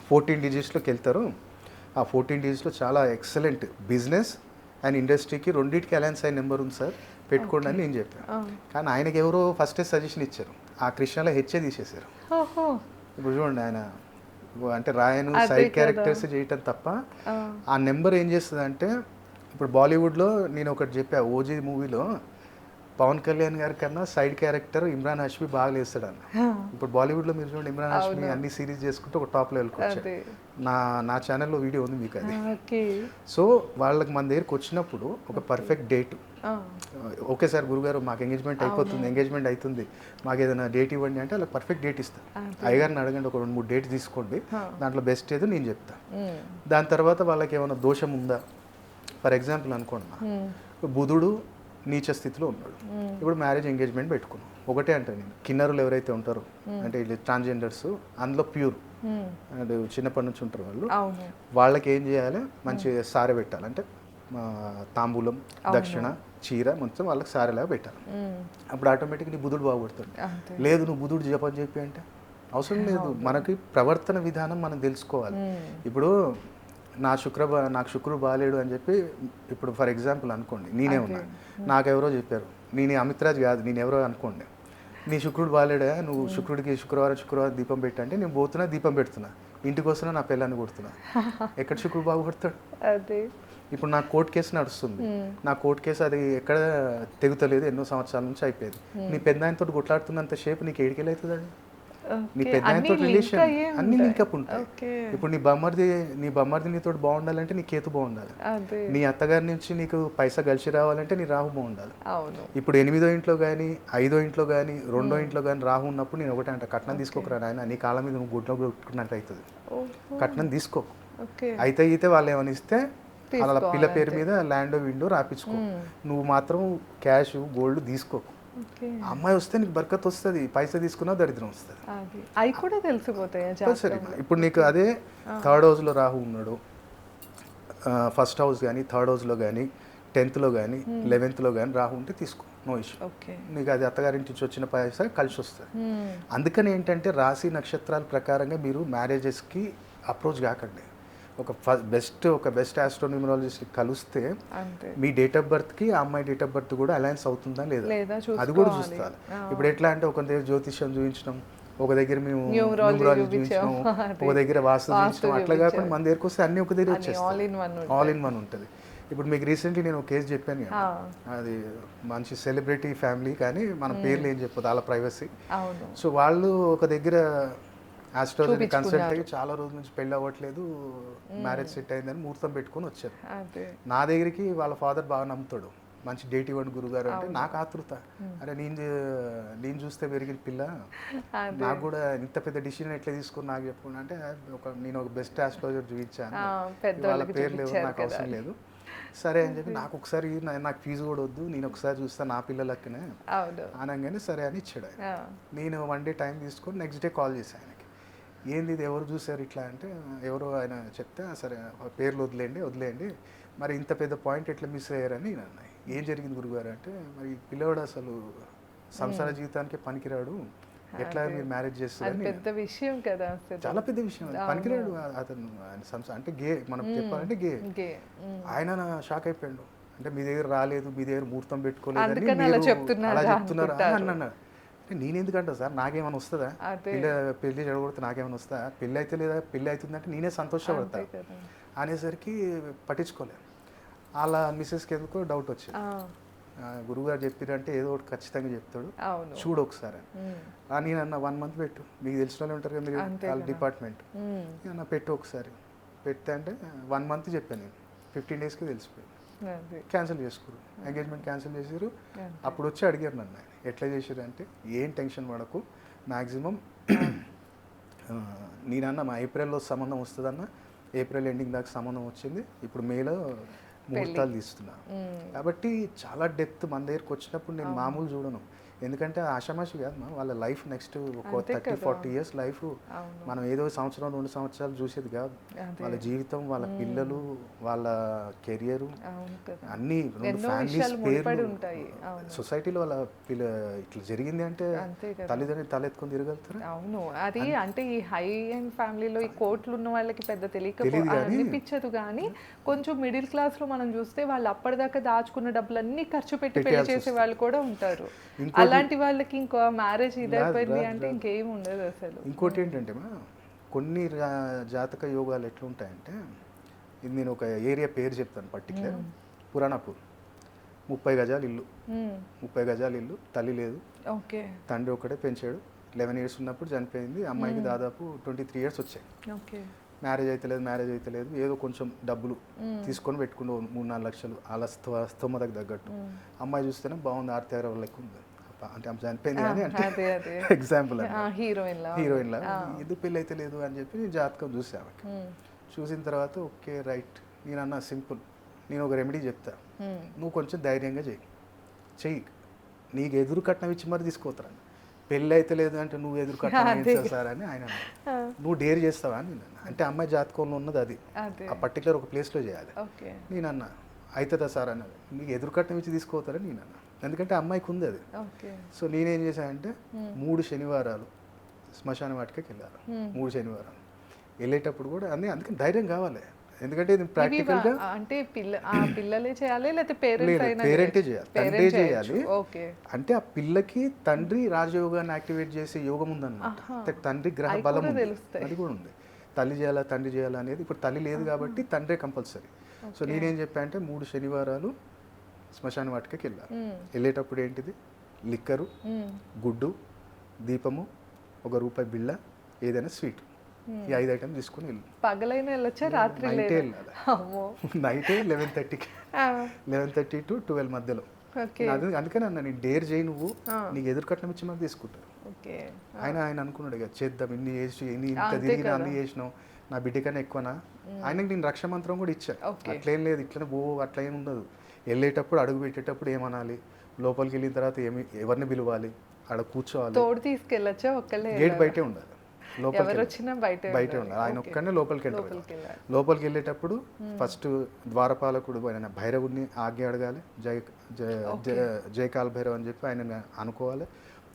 14 digitsలోకి వెళ్తారు. ఆ 14 digitsలో చాలా ఎక్సలెంట్ బిజినెస్ అండ్ ఇండస్ట్రీకి రెండింటికి అలయన్స్ అయిన నెంబర్ ఉంది సార్, పెట్టుకోండి అని నేను చెప్పాను. కానీ ఆయనకి ఎవరో ఫస్టే సజెషన్ ఇచ్చారు, ఆ కృష్ణలో హెచ్చే తీసేశారు. ఇప్పుడు చూడండి, ఆయన అంటే రాయను సైడ్ క్యారెక్టర్స్ చేయటం తప్ప ఆ నెంబర్ ఏం చేస్తుంది అంటే, ఇప్పుడు బాలీవుడ్లో నేను ఒకటి చెప్పా, ఓజీ మూవీలో పవన్ కళ్యాణ్ గారి కన్నా సైడ్ క్యారెక్టర్ ఇమ్రాన్ హాష్మి బాగా లేస్తాడు అన్న. ఇప్పుడు బాలీవుడ్లో మీరు చూడండి, ఇమ్రాన్ హాష్మి అన్ని సిరీస్ చేసుకుంటూ ఒక టాప్ లెవెల్కి వచ్చాడు. నా ఛానల్లో వీడియో ఉంది మీకు అది. సో వాళ్ళకి మన దగ్గరికి వచ్చినప్పుడు ఒక పర్ఫెక్ట్ డేట్, ఓకే సార్ గురుగారు మాకు ఎంగేజ్మెంట్ అవుతుంది, మాకు ఏదైనా డేట్ ఇవ్వండి అంటే వాళ్ళకి పర్ఫెక్ట్ డేట్ ఇస్తాను. అయ్యగారిని అడగండి, ఒక 2-3 డేట్ తీసుకోండి, దాంట్లో బెస్ట్ ఏదో నేను చెప్తాను. దాని తర్వాత వాళ్ళకి ఏమైనా దోషం ఉందా, ఫర్ ఎగ్జాంపుల్ అనుకోండి, బుధుడు నీచ స్థితిలో ఉన్నాడు, ఇప్పుడు మ్యారేజ్ ఎంగేజ్మెంట్ పెట్టుకున్నాం. ఒకటే అంటే నేను కిన్నరులు ఎవరైతే ఉంటారో అంటే ట్రాన్స్జెండర్స్, అందులో ప్యూర్ అంటే చిన్నప్పటి నుంచి ఉంటారు వాళ్ళు, వాళ్ళకి ఏం చేయాలి, మంచి సారె పెట్టాలి, అంటే తాంబూలం, దక్షిణ, చీర మొత్తం వాళ్ళకి సారెలాగా పెట్టాలి. అప్పుడు ఆటోమేటిక్ నీ బుధుడు బాగుపడతాడు. లేదు నువ్వు బుధుడు జపం చెప్పి అంటే అవసరం లేదు, మనకి ప్రవర్తన విధానం మనం తెలుసుకోవాలి. ఇప్పుడు నాకు శుక్రుడు బాగాలేడు అని చెప్పి, ఇప్పుడు ఫర్ ఎగ్జాంపుల్ అనుకోండి, నేనే ఉన్నా, నాకెవరో చెప్పారు, నేను అమిత్రాజ్ కాదు, నేను ఎవరో అనుకోండి, నీ శుక్రుడు బాగాలేడా, నువ్వు శుక్రుడికి శుక్రవారం దీపం పెట్టంటే నేను పోతున్నా, దీపం పెడుతున్నా, ఇంటికి వస్తున్నా, నా పిల్లాన్ని కొడుతున్నా, ఎక్కడ శుక్రుడు బాగుపడతాడు? ఇప్పుడు నా కోర్టు కేసు నడుస్తుంది, నా కోర్టు కేసు అది ఎక్కడ తెగుతలేదు, ఎన్నో సంవత్సరాల నుంచి అయిపోయింది. నీ పెద్ద ఆయనతో కొట్లాడుతున్నంత షేపు నీకు ఏడికెళ్ళి అవుతుందండి? నీ ఓకే. పెద్ద అన్నీ ఆయనతో లింక్ రిలేషన్ అయ్యే అన్ని ఉంటాయి. లింకప్ ఉంటాయి. ఓకే. ఇప్పుడు నీ బొమ్మర్ది నీతో బాగుండాలంటే నీ కేతు బాగుండాలి. అదే. నీ అత్తగారి నుంచి నీకు పైసా కలిసి రావాలంటే నీ రాహు బాగుండాలి. అవును. ఇప్పుడు 8వ ఇంట్లో కానీ 5వ ఇంట్లో కానీ 2వ ఇంట్లో కానీ రాహు ఉన్నప్పుడు నేను ఒకటే అంట, కట్నం తీసుకోకరా నాయన, నీ కాళ్ళ మీద నువ్వు గుడ్లో కొట్టుకున్నట్టు అవుతుంది. ఓహో! కట్నం తీసుకో. ఓకే. అయితే వాళ్ళు ఏమని ఇస్తే అలా పిల్ల పేరు తీసుకోవాలంతే. మీద ల్యాండ్ విండో రాపించుకో. నువ్వు మాత్రం క్యాష్ గోల్డ్ తీసుకో. ఓకే. అమ్మాయి వస్తే నీకు బర్కత్ వస్తుంది, పైసా తీసుకున్నా దరిద్రం వస్తుంది. అది అవి కూడా తెలిసిపోతాయా సరే, జాతకంలో? ఇప్పుడు నీకు అదే 3rd హౌస్లో రాహు ఉన్నాడు, 1st హౌస్ కానీ 3rd హౌస్లో కానీ 10th కానీ 11th కానీ రాహు ఉంటే తీసుకో, నో ఇష్యూ. ఓకే. నీకు అది అత్తగారింటి నుంచి వచ్చిన పైసా కలిసి వస్తుంది. అందుకని ఏంటంటే రాశి నక్షత్రాల ప్రకారంగా మీరు మ్యారేజెస్కి అప్రోచ్ కాకండి. ఒక బెస్ట్ ఆస్ట్రోన్యూమరాలజిస్ట్ కలిస్తే అంతే. మీ డేట్ ఆఫ్ బర్త్కి ఆ అమ్మాయి డేట్ ఆఫ్ బర్త్ కూడా అలయన్స్ అవుతుందా లేదా లేదా అది కూడా చూసుకోవాలి. చూస్తారు. ఇప్పుడు ఎట్లా అంటే ఒక దగ్గర జ్యోతిష్యం చూపించడం, ఒక దగ్గర మేము న్యూమరాలజీ న్యూమరాలజీ చూపించాం. చూపించడం, అదే. ఒక దగ్గర వాస్తు చూపించడం, అట్లా కాకుండా చూపించాం. మన దగ్గరకు వస్తే అన్ని ఒక దగ్గర ఆల్ వచ్చేస్తాయి. In one all in one ఉంటుంది. ఇప్పుడు మీకు రీసెంట్లీ నేను ఒక కేసు చెప్పాను కదా, అది మంచి సెలబ్రిటీ ఫ్యామిలీ, కానీ మన పేర్లు ఏం చెప్పదు, వాళ్ళ ప్రైవసీ. అవును. సో వాళ్ళు ఒక దగ్గర ఆస్ట్రాలజీ కన్సల్ట్ అయ్యి చాలా రోజుల నుంచి పెళ్ళి అవ్వట్లేదు, మ్యారేజ్ సెట్ అయిందని ముహూర్తం పెట్టుకొని వచ్చారు. అదే. నా దగ్గరికి వాళ్ళ ఫాదర్ బాగా నమ్ముతాడు, మంచి డేట్ ఇవ్వండి గురుగారు అంటే. నాకు ఆతృత, అరే నేను చూస్తే పెరిగిన పిల్ల, నాకు కూడా ఇంత పెద్ద డిసిషన్ ఎట్లా తీసుకుని నాకు చెప్పుకున్నా అంటే, నేను ఒక బెస్ట్ ఆస్ట్రాలజర్ చూపించాను, వాళ్ళ పేర్లు ఎవరు నాకు అవసరం లేదు, సరే అని చెప్పి నాకు ఒకసారి నాకు ఫీజు కూడా వద్దు, నేను ఒకసారి చూస్తాను నా పిల్లలక్కనే అనగానే సరే అని ఇచ్చాడు ఆయన. నేను 1 డే టైం తీసుకొని నెక్స్ట్ డే కాల్ చేశాను ఆయనకి, ఏంది ఇది ఎవరు చూసారు ఇట్లా అంటే, ఎవరో ఆయన చెప్తే సరే పేర్లు వదిలేయండి, మరి ఇంత పెద్ద పాయింట్ ఎట్లా మిస్ అయ్యారని నేను అన్నా. ఏం జరిగింది గురుగారు అంటే, మరి పిల్లవాడు అసలు సంసార జీవితానికి పనికిరాడు, ఎట్లా మీరు మ్యారేజ్ చేస్తారు, పెద్ద విషయం కదా, చాలా పెద్ద విషయం, పనికిరాడు అతను, ఆయన అంటే గే, మనం చెప్పాలంటే గే. ఆయన షాక్ అయిపోయాడు, అంటే మీ దగ్గర రాలేదు, మీ దగ్గర ముహూర్తం పెట్టుకోలేదు అలా చెప్తున్నారు అని అన్నాడు. నేను ఎందుకంటా సార్, నాకేమైనా వస్తుందా, పెళ్లి చెడగొడితే నాకేమైనా వస్తుందా, పెళ్ళి అయితే లేదా, పెళ్ళి అవుతుందంటే నేనే సంతోషపడతా అనేసరికి పట్టించుకోలేదు. అలా మిస్సెస్కి ఎందుకో డౌట్ వచ్చింది, గురువుగారు చెప్పారంటే ఏదో ఒకటి ఖచ్చితంగా చెప్తాడు, చూడు ఒకసారి అని. నేను అన్న 1 month పెట్టు, మీకు తెలిసిన వాళ్ళు ఉంటారు కదా వాళ్ళ డిపార్ట్మెంట్, అన్న పెట్టు ఒకసారి. పెడితే అంటే 1 month చెప్పాను నేను, 15 daysకి తెలిసిపోయింది. క్యాన్సిల్ చేసుకురు, ఎంగేజ్మెంట్ క్యాన్సిల్ చేసారు. అప్పుడు వచ్చి అడిగారు నన్ను, ఎట్లా చేసారు అంటే, ఏం టెన్షన్ పడకు, మ్యాక్సిమం నేనన్నా మా ఏప్రిల్లో సంబంధం వస్తుందన్న, ఏప్రిల్ ఎండింగ్ దాకా సంబంధం వచ్చింది, ఇప్పుడు మేలో ముహూర్తాలు తీస్తున్నా. కాబట్టి చాలా డెప్త్ మన దగ్గరకు వచ్చినప్పుడు నేను మామూలు చూడను, ఎందుకంటే ఆషామాషి కాదు వాళ్ళ లైఫ్ నెక్స్ట్ ఒక 30-40 years లైఫ్, మనం ఏదో 1-2 సంవత్సరాలు చూసేది కాదు, వాళ్ళ జీవితం, వాళ్ళ పిల్లలు, వాళ్ళ కెరియర్, అన్ని 2 ఫ్యామిలీస్ పేర్లు, సొసైటీలో వాళ్ళ ఇట్లా జరిగింది అంటే తల్లిదండ్రులు తలెత్తుకొని తిరగలుగుతారు. అవును, అది అంటే ఈ హై అండ్ ఫ్యామిలీలో ఈ కోట్లు ఉన్న వాళ్ళకి పెద్ద అనిపించదు, కానీ కొంచెం మిడిల్ క్లాస్ లో మనం చూస్తే వాళ్ళు అప్పటిదాకా దాచుకున్న డబ్బులన్నీ ఖర్చు పెట్టి పెళ్లి చేసే వాళ్ళు కూడా ఉంటారు. అలాంటి వాళ్ళకి ఇంకో మ్యారేజ్ ఇదైపోయింది అంటే ఇంకేం ఉండదు అసలు. ఇంకోటి ఏంటంటే కొన్ని జాతక యోగాలు ఎట్లుంటాయంటే, ఇది నేను ఒక ఏరియా పేరు చెప్తాను పర్టికులర్, పురాణపూర్, 30 గజాలు ఇల్లు, 30 గజాలు ఇల్లు, తల్లి లేదు, తండ్రి ఒకటే పెంచాడు, 11 years ఉన్నప్పుడు చనిపోయింది, అమ్మాయికి దాదాపు 23 years వచ్చాయి, మ్యారేజ్ అయితే లేదు, ఏదో కొంచెం డబ్బులు తీసుకొని పెట్టుకుంటూ 3-4 లక్షలు అలా స్తోమతకు తగ్గట్టు. అమ్మాయి చూస్తేనే బాగుంది, 6-6 లెక్క ఉంది, అంటే ఆమె చనిపోయింది కానీ అంటే ఎగ్జాంపుల్ హీరోయిన్ లా, ఎందుకు పెళ్ళి అయితే లేదు అని చెప్పి నేను జాతకం చూసా. చూసిన తర్వాత ఓకే రైట్, నేను అన్న సింపుల్, నేను ఒక రెమెడీ చెప్తా, నువ్వు కొంచెం ధైర్యంగా చెయ్యి, నీకు ఎదురు కట్నం ఇచ్చి మరి తీసుకోతారా, పెళ్ళి అయితే లేదు అంటే నువ్వు ఎదురు కట్నం సార్ అని ఆయన, నువ్వు డేర్ చేస్తావా అని నేను, అంటే అమ్మాయి జాతకంలో ఉన్నది అది, ఆ పర్టికులర్ ఒక ప్లేస్లో చేయాలి. నేను అన్నా అవుతుందా సార్ అన్నది, నీకు ఎదురు కట్నం ఇచ్చి తీసుకోతారని నేను అన్నా, ఎందుకంటే అమ్మాయికి ఉంది అది. సో నేనేం చేశానంటే 3 శనివారాలు శ్మశాన వాటికకి వెళ్ళాలి, 3 శనివారాలు వెళ్ళేటప్పుడు కూడా అన్నీ, అందుకని ధైర్యం కావాలి, ఎందుకంటే ఇది ప్రాక్టికల్ గా అంటే పిల్లలే చేయాలి లేకపోతే పేరెంటే చేయాలి, తండ్రి చేయాలి. అంటే ఆ పిల్లకి తండ్రి రాజయోగాన్ని యాక్టివేట్ చేసే యోగం ఉందన్నమాట, తండ్రి గ్రహ బలం అది కూడా ఉంది, తల్లి చేయాలా తండ్రి చేయాలా అనేది. ఇప్పుడు తల్లి లేదు కాబట్టి తండ్రే కంపల్సరీ. సో నేనేం చెప్పా అంటే 3 శనివారాలు శ్మశాన వాటికకి వెళ్ళాలి, వెళ్ళేటప్పుడు ఏంటిది లిక్కరు, గుడ్డు, దీపము, ఒక రూపాయి బిళ్ళ, ఏదైనా స్వీట్, ఈ 5 ఐటమ్ తీసుకుని వెళ్ళు. పగలైనా వెళ్ళొచ్చా, రాత్రి నైటే లేదు? వెళ్ళాలి. అమ్మో. నైటే 11:30కి, 11:30 to 12 మధ్యలో. ఓకే. అందుకని అన్న నేను డేర్ చేయి, నువ్వు నీకు ఎదురు కట్నం ఇచ్చి మరి తీసుకుంటారు. ఓకే. ఆయన అనుకున్నాడు ఇక చేద్దాం, ఇంత తిరిగినా అన్ని చేసినావు, నా బిడ్డ కన్నా ఎక్కువనా. ఆయనకి నేను రక్ష మంత్రం కూడా ఇచ్చా. అట్లేం లేదు, ఇట్లనే అట్లా ఏం ఉండదు. వెళ్ళేటప్పుడు అడుగు పెట్టేటప్పుడు ఏమనాలి, లోపలికి వెళ్ళిన తర్వాత ఎవరిని పిలవాలి, ఆడ కూర్చోవాలి, తోడు తీసుకెళ్ళచ్చా, ఒక్కళ్ళే గేట్ బయటే ఉండాలి, ఎవరు వచ్చినా బయటే ఉండాలి. ఆయన ఒక్కడనే లోపలికి వెళ్ళాలి. లోపలికి వెళ్ళేటప్పుడు ఫస్ట్ ద్వారపాలకుడు ఆయన భైరవుడిని ఆజ్ఞ అడగాలి, జయకాల భైరవ్ అని చెప్పి ఆయన అనుకోవాలి.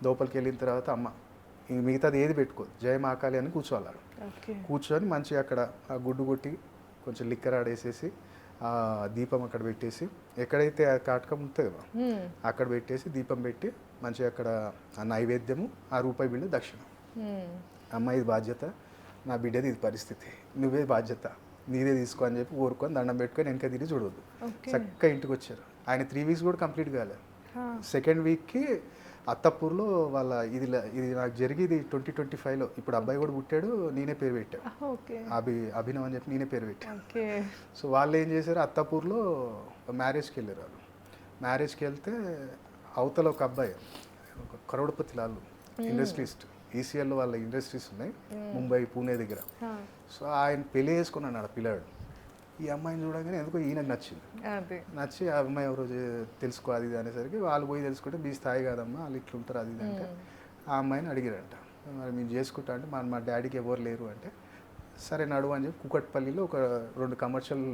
లోపలికి వెళ్ళిన తర్వాత అమ్మ మిగతాది ఏది పెట్టుకోదు, జయ మాకాలి అని కూర్చోవాలి. కూర్చొని మంచిగా అక్కడ ఆ గుడ్డు కొట్టి కొంచెం లిక్కర్ ఆడేసేసి ఆ దీపం అక్కడ పెట్టేసి, ఎక్కడైతే ఆ కాటకం ఉంటుంది కదా అక్కడ పెట్టేసి దీపం పెట్టి మంచిగా అక్కడ ఆ నైవేద్యము, ఆ రూపాయి బిళ్ళ దక్షిణ. అమ్మ ఇది బాధ్యత, నా బిడ్డది ఇది పరిస్థితి, నువ్వే బాధ్యత, నీదే తీసుకో అని చెప్పి ఊరుకొని దండం పెట్టుకొని వెనక తిరిగి చూడవద్దు. చక్కగా ఇంటికి వచ్చారు. ఆయన 3 weeks కూడా కంప్లీట్ కాలేదు. సెకండ్ వీక్కి అత్తపూర్లో వాళ్ళ ఇది నాకు జరిగేది 2025లో. ఇప్పుడు అబ్బాయి కూడా పుట్టాడు, నేనే పేరు పెట్టాను, అభినవ్ అని చెప్పి నేనే పేరు పెట్టాను. సో వాళ్ళు ఏం చేశారు, అత్తపూర్లో మ్యారేజ్కి వెళ్ళారు. వాళ్ళు మ్యారేజ్కి వెళ్తే అవతల ఒక అబ్బాయి, ఒక కరోడపతి లాలు ఇండస్ట్రీస్ట్, ఈసీఎల్లో వాళ్ళ ఇండస్ట్రీస్ ఉన్నాయి ముంబై, పూణే దగ్గర. సో ఆయన పెళ్లి చేసుకున్నాడు ఆ పిల్లాడు. ఈ అమ్మాయిని చూడగానే ఎందుకో ఈయనకు నచ్చి ఆ అమ్మాయి ఎవరో తెలుసుకో అది ఇది అనేసరికి వాళ్ళు పోయి తెలుసుకుంటే మీ స్థాయి కాదమ్మా, వాళ్ళు ఇట్లుంటారు అది ఇది అంటే ఆ అమ్మాయిని అడిగారంట. మరి మేము చేసుకుంటా అంటే మా డాడీకి ఎవరు లేరు అంటే, సరే నడువు అని చెప్పి కుకట్పల్లిలో ఒక 2 కమర్షియల్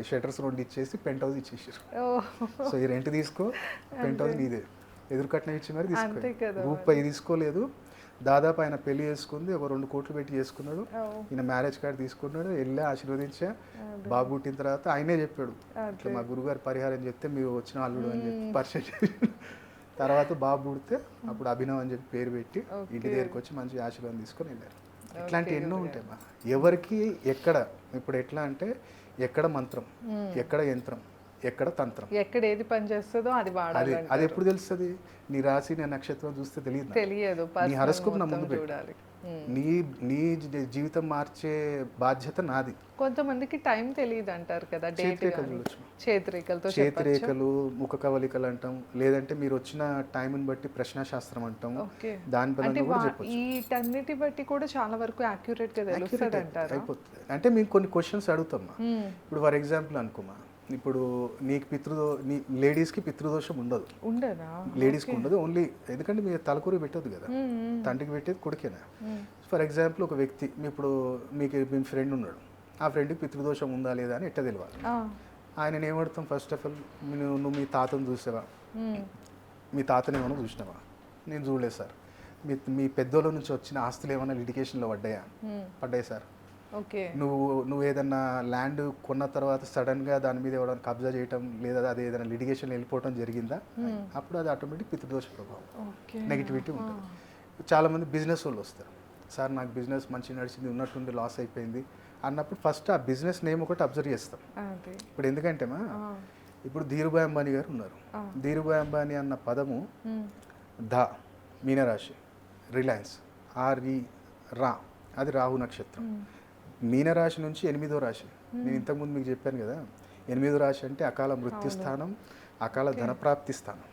షటర్స్ 2 ఇచ్చేసి పెంట్ హౌస్ ఇచ్చేసారు. సో ఈ రెంట్ తీసుకో, పెంట్ హౌస్ నీదే, ఎదురు కట్నం ఇచ్చి మరి తీసుకో, రూపాయి తీసుకోలేదు. దాదాపు ఆయన పెళ్లి చేసుకుంది, ఒక 2 కోట్లు పెట్టి చేసుకున్నాడు. ఈయన మ్యారేజ్ కార్డు తీసుకున్నాడు, వెళ్ళి ఆశీర్వదించా. బాబు పుట్టిన తర్వాత ఆయనే చెప్పాడు, ఇట్లా మా గురుగారు పరిహారం చెప్తే మీరు వచ్చిన అల్లుడు అని చెప్పి పరిచయం చేసి, తర్వాత బాబు పుడితే అప్పుడు అభినవ్ అని చెప్పి పేరు పెట్టి ఇంటి దగ్గరికి వచ్చి మంచి ఆశీర్వాదం తీసుకొని వెళ్ళారు. ఇట్లాంటి ఎన్నో ఉంటాయి మా ఎవరికి ఎక్కడ. ఇప్పుడు ఎట్లా అంటే ఎక్కడ మంత్రం, ఎక్కడ యంత్రం, ఎక్కడ తంత్రం, ఎక్కడ ఏది పని చేస్తుందో అది వాడాలి. అది ఎప్పుడు తెలుస్తుంది? నీ రాశి, నీ నక్షత్రం చూస్తే తెలియదు. నీ హరస్కోప్ నా ముందు పెట్టాలి. నీ జీవితం మార్చే బాధ్యత నాది. కొంతమందికి టైం తెలియదు అంటారు కదా, చేతిరేఖలు, ముఖ కవలికలు అంటాం, లేదంటే మీరు వచ్చిన టైంని బట్టి ప్రశ్నాశాస్త్రం అంటాం. దానిపైన కూడా చెప్పొచ్చు. వీటన్నిటి బట్టి కూడా చాలా వరకు యాక్యురేట్ గా తెలుస్తుంది అంటారు. అయిపోతుంది. అంటే మేము కొన్ని క్వశ్చన్స్ అడుగుతామా. ఇప్పుడు ఫర్ ఎగ్జాంపుల్ అనుకోమా, ఇప్పుడు నీకు లేడీస్కి పితృదోషం ఉండదు. లేడీస్కి ఉండదు ఓన్లీ, ఎందుకంటే మీరు తలకూర పెట్టదు కదా, తండ్రికి పెట్టేది కొడుకేనా. ఫర్ ఎగ్జాంపుల్ ఒక వ్యక్తి ఇప్పుడు మీ ఫ్రెండ్ ఉన్నాడు, ఆ ఫ్రెండ్కి పితృదోషం ఉందా లేదా అని ఎట్లా తెలియాలి? ఆయన ఏమడుతాం, ఫస్ట్ ఆఫ్ ఆల్ నువ్వు మీ తాతను చూసావా, మీ తాతను ఏమైనా చూసినావా? నేను చూడలేదు సార్. మీ పెద్దోళ్ళ నుంచి వచ్చిన ఆస్తులు ఏమైనా లిటిగేషన్లో పడ్డాయి సార్. నువ్వు ఏదన్నా ల్యాండ్ కొన్న తర్వాత సడన్గా దాని మీద ఎవరైనా కబ్జా చేయటం, లేదా అది ఏదైనా లిటిగేషన్ వెళ్ళిపోవడం జరిగిందా, అప్పుడు అది ఆటోమేటిక్ పితృదోష ప్రభావం, నెగిటివిటీ ఉంటుంది. చాలామంది బిజినెస్ వాళ్ళు వస్తారు, సార్ నాకు బిజినెస్ మంచిగా నడిచింది, ఉన్నట్టుండి లాస్ అయిపోయింది అన్నప్పుడు ఫస్ట్ ఆ బిజినెస్ నేమ్ ఒకటి అబ్జర్వ్ చేస్తాం. ఇప్పుడు ఎందుకంటేమా, ఇప్పుడు ధీరుభాయ్ అంబానీ గారు ఉన్నారు. ధీరుభాయ్ అంబానీ అన్న పదము మీనరాశి, రిలయన్స్, రా అది రాహు నక్షత్రం. మీనరాశి నుంచి 8వ రాశి, నేను ఇంతకుముందు మీకు చెప్పాను కదా, 8వ రాశి అంటే అకాల మృత్యు స్థానం, అకాల ధనప్రాప్తి స్థానం.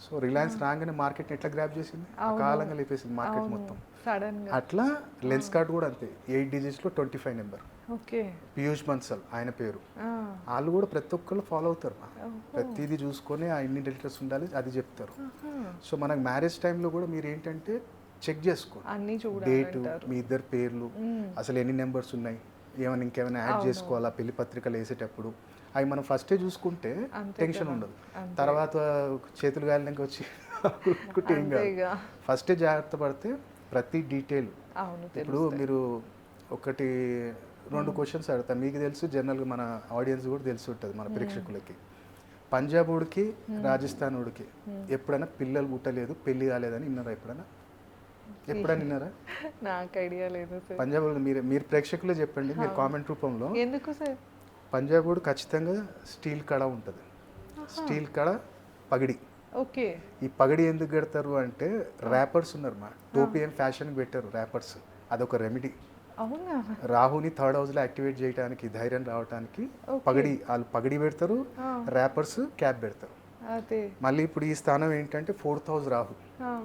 సో రిలయన్స్ రాగానే మార్కెట్ ఎట్లా గ్రాప్ చేసింది, అకాలంగా లేపేసింది మార్కెట్ మొత్తం. అట్లా లెన్స్ కార్డ్ కూడా అంతే, 8 digits 25 నెంబర్. పీయూష్ బన్సల్ ఆయన పేరు. వాళ్ళు కూడా ప్రతి ఒక్కళ్ళు ఫాలో అవుతారు, ప్రతిదీ చూసుకొని ఆ ఎన్ని డెలిటర్స్ ఉండాలి అది చెప్తారు. సో మనకు మ్యారేజ్ టైంలో కూడా మీరు ఏంటంటే చెక్ చేసుకోండి, డేటు, మీ ఇద్దరు పేర్లు, అసలు ఎన్ని నెంబర్స్ ఉన్నాయి, ఇంకేమైనా యాడ్ చేసుకోవాలా పెళ్లి పత్రికలు వేసేటప్పుడు, అవి మనం ఫస్టే చూసుకుంటే టెన్షన్ ఉండదు. తర్వాత చేతులు గాలినాక వచ్చి ఏం కాదు, ఫస్టే జాగ్రత్త పడితే ప్రతి డీటెయిల్. ఇప్పుడు మీరు 1-2 క్వశ్చన్స్ అడుగుతాను, మీకు తెలుసు, జనరల్గా మన ఆడియన్స్ కూడా తెలిసి ఉంటుంది మన ప్రేక్షకులకి. పంజాబ్ ఊడికి రాజస్థాన్ ఊడికి ఎప్పుడైనా పిల్లలు పుట్టలేదు, పెళ్లి కాలేదని విన్నారా? ఎప్పుడైనా విన్నారా? నాకు ఐడియా లేదు. పంజాబ్ మీరు ప్రేక్షకులే చెప్పండి, మీరు కామెంట్ రూపంలో. ఎందుకు సార్? పంజాబ్ ఖచ్చితంగా స్టీల్ కడ ఉంటుంది, స్టీల్ కడ పగిడి ఓకే. ఈ పగడి ఎందుకు కడతారు అంటే ర్యాపర్స్ ఉన్నారు మా టోపీ ఏం ఫ్యాషన్ పెట్టారు ర్యాపర్స్, అదొక రెమెడీ. అవునా? రాహుని థర్డ్ హౌస్లో యాక్టివేట్ చేయడానికి, ధైర్యం రావడానికి పగడి, వాళ్ళు పగడి పెడతారు, ర్యాపర్స్ క్యాప్ పెడతారు. అదే. మళ్ళీ ఇప్పుడు ఈ స్థానం ఏంటంటే 4th హౌస్ రాహు,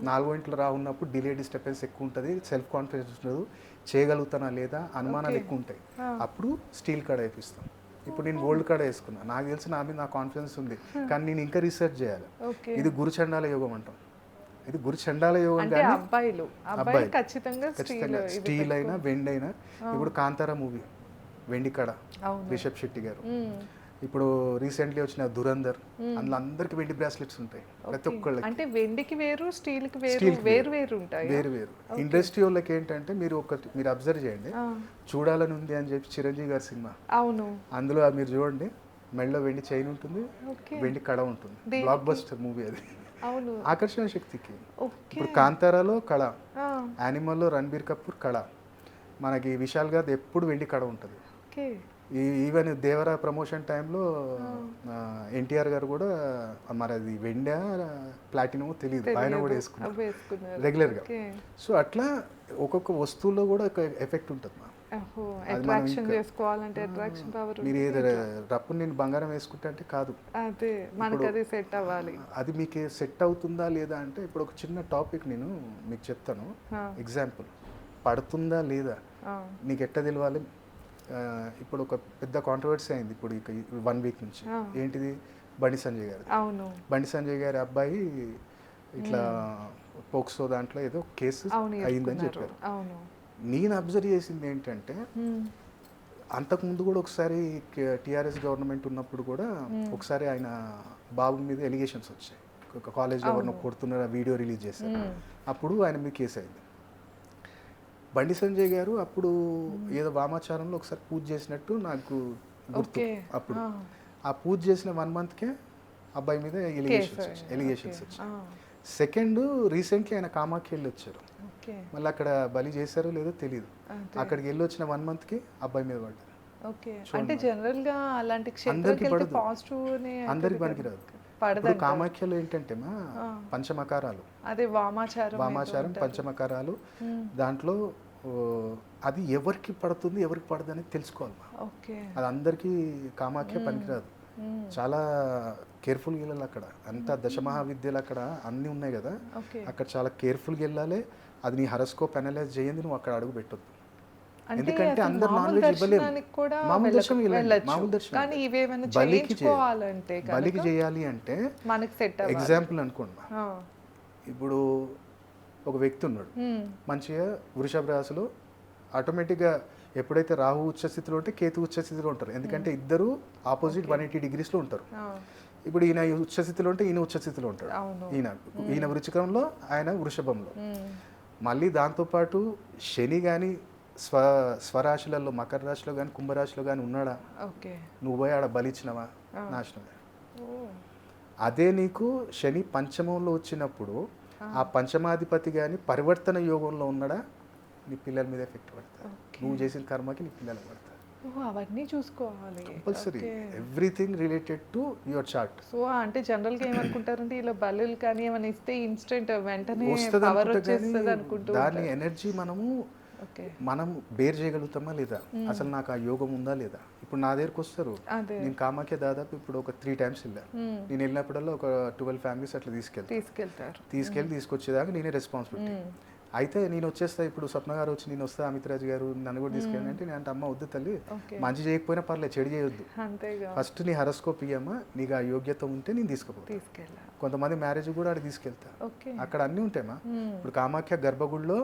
4వ ఇంట్లో రాహు ఉన్నప్పుడు డిలే డిస్టర్బెన్స్ ఎక్కువ ఉంటుంది, సెల్ఫ్ కాన్ఫిడెన్స్ ఉండదు, చేయగలుగుతానా లేదా అనుమానాలు ఎక్కువ ఉంటాయి. అప్పుడు స్టీల్ కార్డ్ వేపిస్తాం. ఇప్పుడు నేను గోల్డ్ కార్డ్ వేసుకున్నా, నాకు తెలిసి నా మీద నా కాన్ఫిడెన్స్ ఉంది, కానీ నేను ఇంకా రీసెర్చ్ చేయాలి. ఇది గురుచండాల యోగం అంటాం. ఇది గురుచండాల యోగం. అంటే అబ్బాయిలు ఖచ్చితంగా స్టీల్ అయినా వెండి అయినా. ఇప్పుడు కాంతారా మూవీ వెండి కడ, రిషబ్ శెట్టి గారు. ఇప్పుడు రీసెంట్లీ వచ్చిన దురందర్, అందులో అందరికి వెండి బ్రాస్లెట్స్ ఉంటాయి ప్రతి ఒక్కళ్ళకి. అంటే వెండికి వేరు, స్టీల్కి వేరు, వేరు వేరు ఉంటాయి. వేరు వేరు. ఇండస్ట్రీ వాళ్ళకి ఏంటంటే మీరు అబ్జర్వ్ చేయండి, చూడాలని ఉంది అని చెప్పి చిరంజీవి గారి సినిమా, అవును, అందులో మీరు చూడండి మెడలో వెండి చైన్ ఉంటుంది, వెండి కడ ఉంటుంది. బ్లాక్ బస్టర్ మూవీ అది. అవును, ఆకర్షణ శక్తికి. ఇప్పుడు కాంతారాలో కళ, యానిమల్లో రణబీర్ కపూర్ కళ, మనకి విశాల్ గారు ఎప్పుడు వెండి కడ ఉంటుంది. ఈవెన్ దేవరా ప్రమోషన్ టైంలో ఎన్టీఆర్ గారు కూడా, మరి అది వెండా ప్లాటినమో తెలియదు, ఆయన కూడా వేసుకున్నారు రెగ్యులర్గా. సో అట్లా ఒక్కొక్క వస్తువులో కూడా ఒక ఎఫెక్ట్ ఉంటుంది. మీరు ఏదో రప్పు నేను బంగారం వేసుకుంటా అంటే కాదు, అది మీకు సెట్ అవుతుందా లేదా అంటే, ఇప్పుడు ఒక చిన్న టాపిక్ నేను మీకు చెప్తాను. ఎగ్జాంపుల్, పడుతుందా లేదా నీకు ఎట్లా తెలియాలి? ఇప్పుడు ఒక పెద్ద కాంట్రవర్సీ అయింది ఇప్పుడు 1 వీక్ నుంచి. ఏంటిది? బండి సంజయ్ గారు. బండి సంజయ్ గారి అబ్బాయి ఇట్లా పోక్సో దాంట్లో ఏదో కేసు అయిందని చెప్పారు. నేను అబ్జర్వ్ చేసింది ఏంటంటే, అంతకుముందు కూడా ఒకసారి టీఆర్ఎస్ గవర్నమెంట్ ఉన్నప్పుడు కూడా ఒకసారి ఆయన బాబు మీద ఎలిగేషన్స్ వచ్చాయి. ఒక కాలేజ్లో ఎవరినో కొడుతున్న వీడియో రిలీజ్ చేశారు, అప్పుడు ఆయన మీద కేసు అయింది. బండి సంజయ్ గారు అప్పుడు ఏదో వామాచారంలో ఒకసారి పూజ చేసినట్టు నాకు గుర్తు. అప్పుడు ఆ పూజ చేసిన 1 మంత్కే అబ్బాయి మీద ఎలిగేషన్స్ వచ్చాయి. సెకండ్, రీసెంట్లీ ఆయన కామాఖ్య వెళ్ళి వచ్చారు, మళ్ళీ అక్కడ బలి చేశారో లేదో తెలియదు. అక్కడికి వెళ్ళి వచ్చిన 1 మంత్కి అబ్బాయి మీద పడ్డారు. అందరికి పనికిరాదు. ఇప్పుడు కామాఖ్యలో ఏంటంటే మా పంచమకారాలు, అదే వామాచారం పంచమకారాలు, దాంట్లో అది ఎవరికి పడుతుంది ఎవరికి పడదు అనేది తెలుసుకోవాలి. అది అందరికీ కామాఖ్య పనికిరాదు, చాలా కేర్ఫుల్గా వెళ్ళాలి. అక్కడ అంతా దశమహావిద్యలు అక్కడ అన్నీ ఉన్నాయి కదా, అక్కడ చాలా కేర్ఫుల్గా వెళ్ళాలి. అది నీ హరస్కోప్ అనలైజ్ చేయండి, నువ్వు అక్కడ అడుగు పెట్టొద్దు. ఎందుకంటే అందరు నాన్ వెజ్ ఇవ్వలేము, మామూలు దర్శనం మామూలు దర్శనం. బలికి చేయాలి అంటే ఎగ్జాంపుల్ అనుకోండి, ఇప్పుడు ఒక వ్యక్తి ఉన్నాడు మంచిగా వృషభ రాశిలో, ఆటోమేటిక్గా ఎప్పుడైతే రాహు ఉచ్చస్థితిలో ఉంటే కేతు ఉచ్చస్థితిలో ఉంటారు, ఎందుకంటే ఇద్దరు ఆపోజిట్ 180 degreesలో ఉంటారు. ఇప్పుడు ఈయన ఉచ్చస్థితిలో ఉంటే ఈయన ఉచ్చస్థితిలో ఉంటాడు, ఈయన వృచ్చికంలో ఆయన వృషభంలో. మళ్ళీ దాంతోపాటు శని కానీ స్వరాశులలో మకర రాశిలో కానీ కుంభరాశిలో కానీ ఉన్నాడా, నువ్వు పోయి ఆడ బలిచ్చినవా, నాశనమే. అదే నీకు శని పంచమంలో వచ్చినప్పుడు ఆ పంచమాధిపతి కానీ పరివర్తన యోగంలో ఉన్నాడా, నీ పిల్లల మీద ఎఫెక్ట్ పడతాయి. నువ్వు చేసిన కర్మకి నీ పిల్లలు పడతారు. అవన్నీ చూసుకోవాలి compulsory, everything related to your chart. So అంటే జనరల్గా ఏమనుకుంటారంటే ఇలా బలులు కానీ ఏమైనా ఇస్తే ఇన్స్టెంట్ వెంటనే పవర్ వచ్చేస్తుంది అనుకుంటూ, దాని ఎనర్జీ మనం బేర్ చేయగలుగుతామా లేదా, అసలు నాకు ఆ యోగం ఉందా లేదా. ఇప్పుడు నా దగ్గరకు వస్తారు, నేను కామాఖ్య దాదాపు ఇప్పుడు ఒక 3 times వెళ్ళా. నేను వెళ్ళినప్పుడల్లా ఒక 12 families అట్లా తీసుకెళ్ళి తీసుకొచ్చేదాకా నేనే రెస్పాన్సిబిలిటీ. అయితే నేను వచ్చేస్తా, ఇప్పుడు స్వప్న గారు వచ్చి నేను వస్తా, అమితరాజు గారు నన్ను కూడా తీసుకెళ్ళి అంటే, నేను అంటే అమ్మ వద్దు తల్లి, మంచి చేయకపోయినా పర్లేదు, చెడు చేయొద్దు, ఫస్ట్ నీ హరస్కోప్ ఇయ్యమ్మా, నీకు ఆ యోగ్యత ఉంటే నేను తీసుకుపోతా. కొంతమంది మ్యారేజ్ కూడా అక్కడ తీసుకెళ్తా, అక్కడ అన్నీ ఉంటాయమ్మా. ఇప్పుడు కామాఖ్య గర్భగుడిలో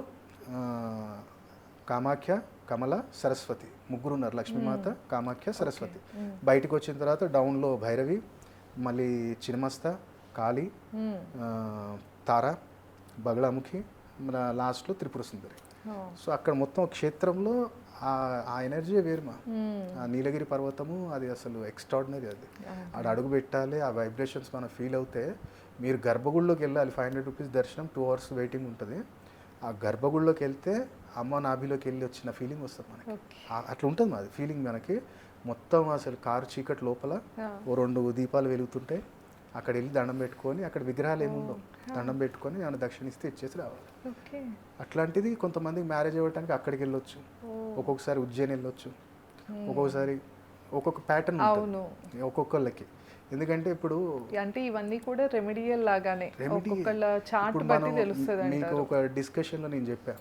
కామాఖ్య, కమల, సరస్వతి ముగ్గురు ఉన్నారు, లక్ష్మీమాత, కామాఖ్య, సరస్వతి. బయటకు వచ్చిన తర్వాత డౌన్లో భైరవి, మళ్ళీ చినమస్త, కాళీ, తార, బగళాముఖి, మన లాస్ట్లో త్రిపుర సుందరి. సో అక్కడ మొత్తం క్షేత్రంలో ఆ ఎనర్జీ వేరుమా. ఆ నీలగిరి పర్వతము అది అసలు ఎక్స్ట్రాడినరీ. అది ఆడ అడుగు పెట్టాలి, ఆ వైబ్రేషన్స్ మనం ఫీల్ అవుతే. మీరు గర్భగుడిలోకి వెళ్ళాలి, 500 rupees దర్శనం, 2 hours వెయిటింగ్ ఉంటుంది. ఆ గర్భగుడిలోకి వెళ్తే అమ్మ నాభిలోకి వెళ్ళి వచ్చిన ఫీలింగ్ వస్తుంది మనకి. అట్లా ఉంటుంది అది ఫీలింగ్ మనకి. మొత్తం అసలు కారు చీకటి లోపల 2 దీపాలు వెలుగుతుంటాయి, అక్కడ వెళ్ళి దండం పెట్టుకొని, అక్కడ విగ్రహాలు ఏముండవు, దండం పెట్టుకొని ఏమైనా దక్షిణ ఇస్తే ఇచ్చేసి రావాలి. ఓకే. అట్లాంటిది కొంతమందికి మ్యారేజ్ అవ్వడానికి అక్కడికి వెళ్ళొచ్చు, ఒక్కొక్కసారి ఉజ్జయిని వెళ్ళొచ్చు, ఒక్కొక్కసారి ఒక్కొక్క ప్యాటర్న్ అవును. ఒక్కొక్కళ్ళకి. ఎందుకంటే ఇప్పుడు అంటే ఇవన్నీ కూడా రెమెడియల్ లాగానే ఒక్కొక్కళ్ళ చార్ట్ ఇప్పుడు బట్టి మనం తెలుస్తుంది మీకు అంటారు. ఒక డిస్కషన్లో నేను చెప్పాను,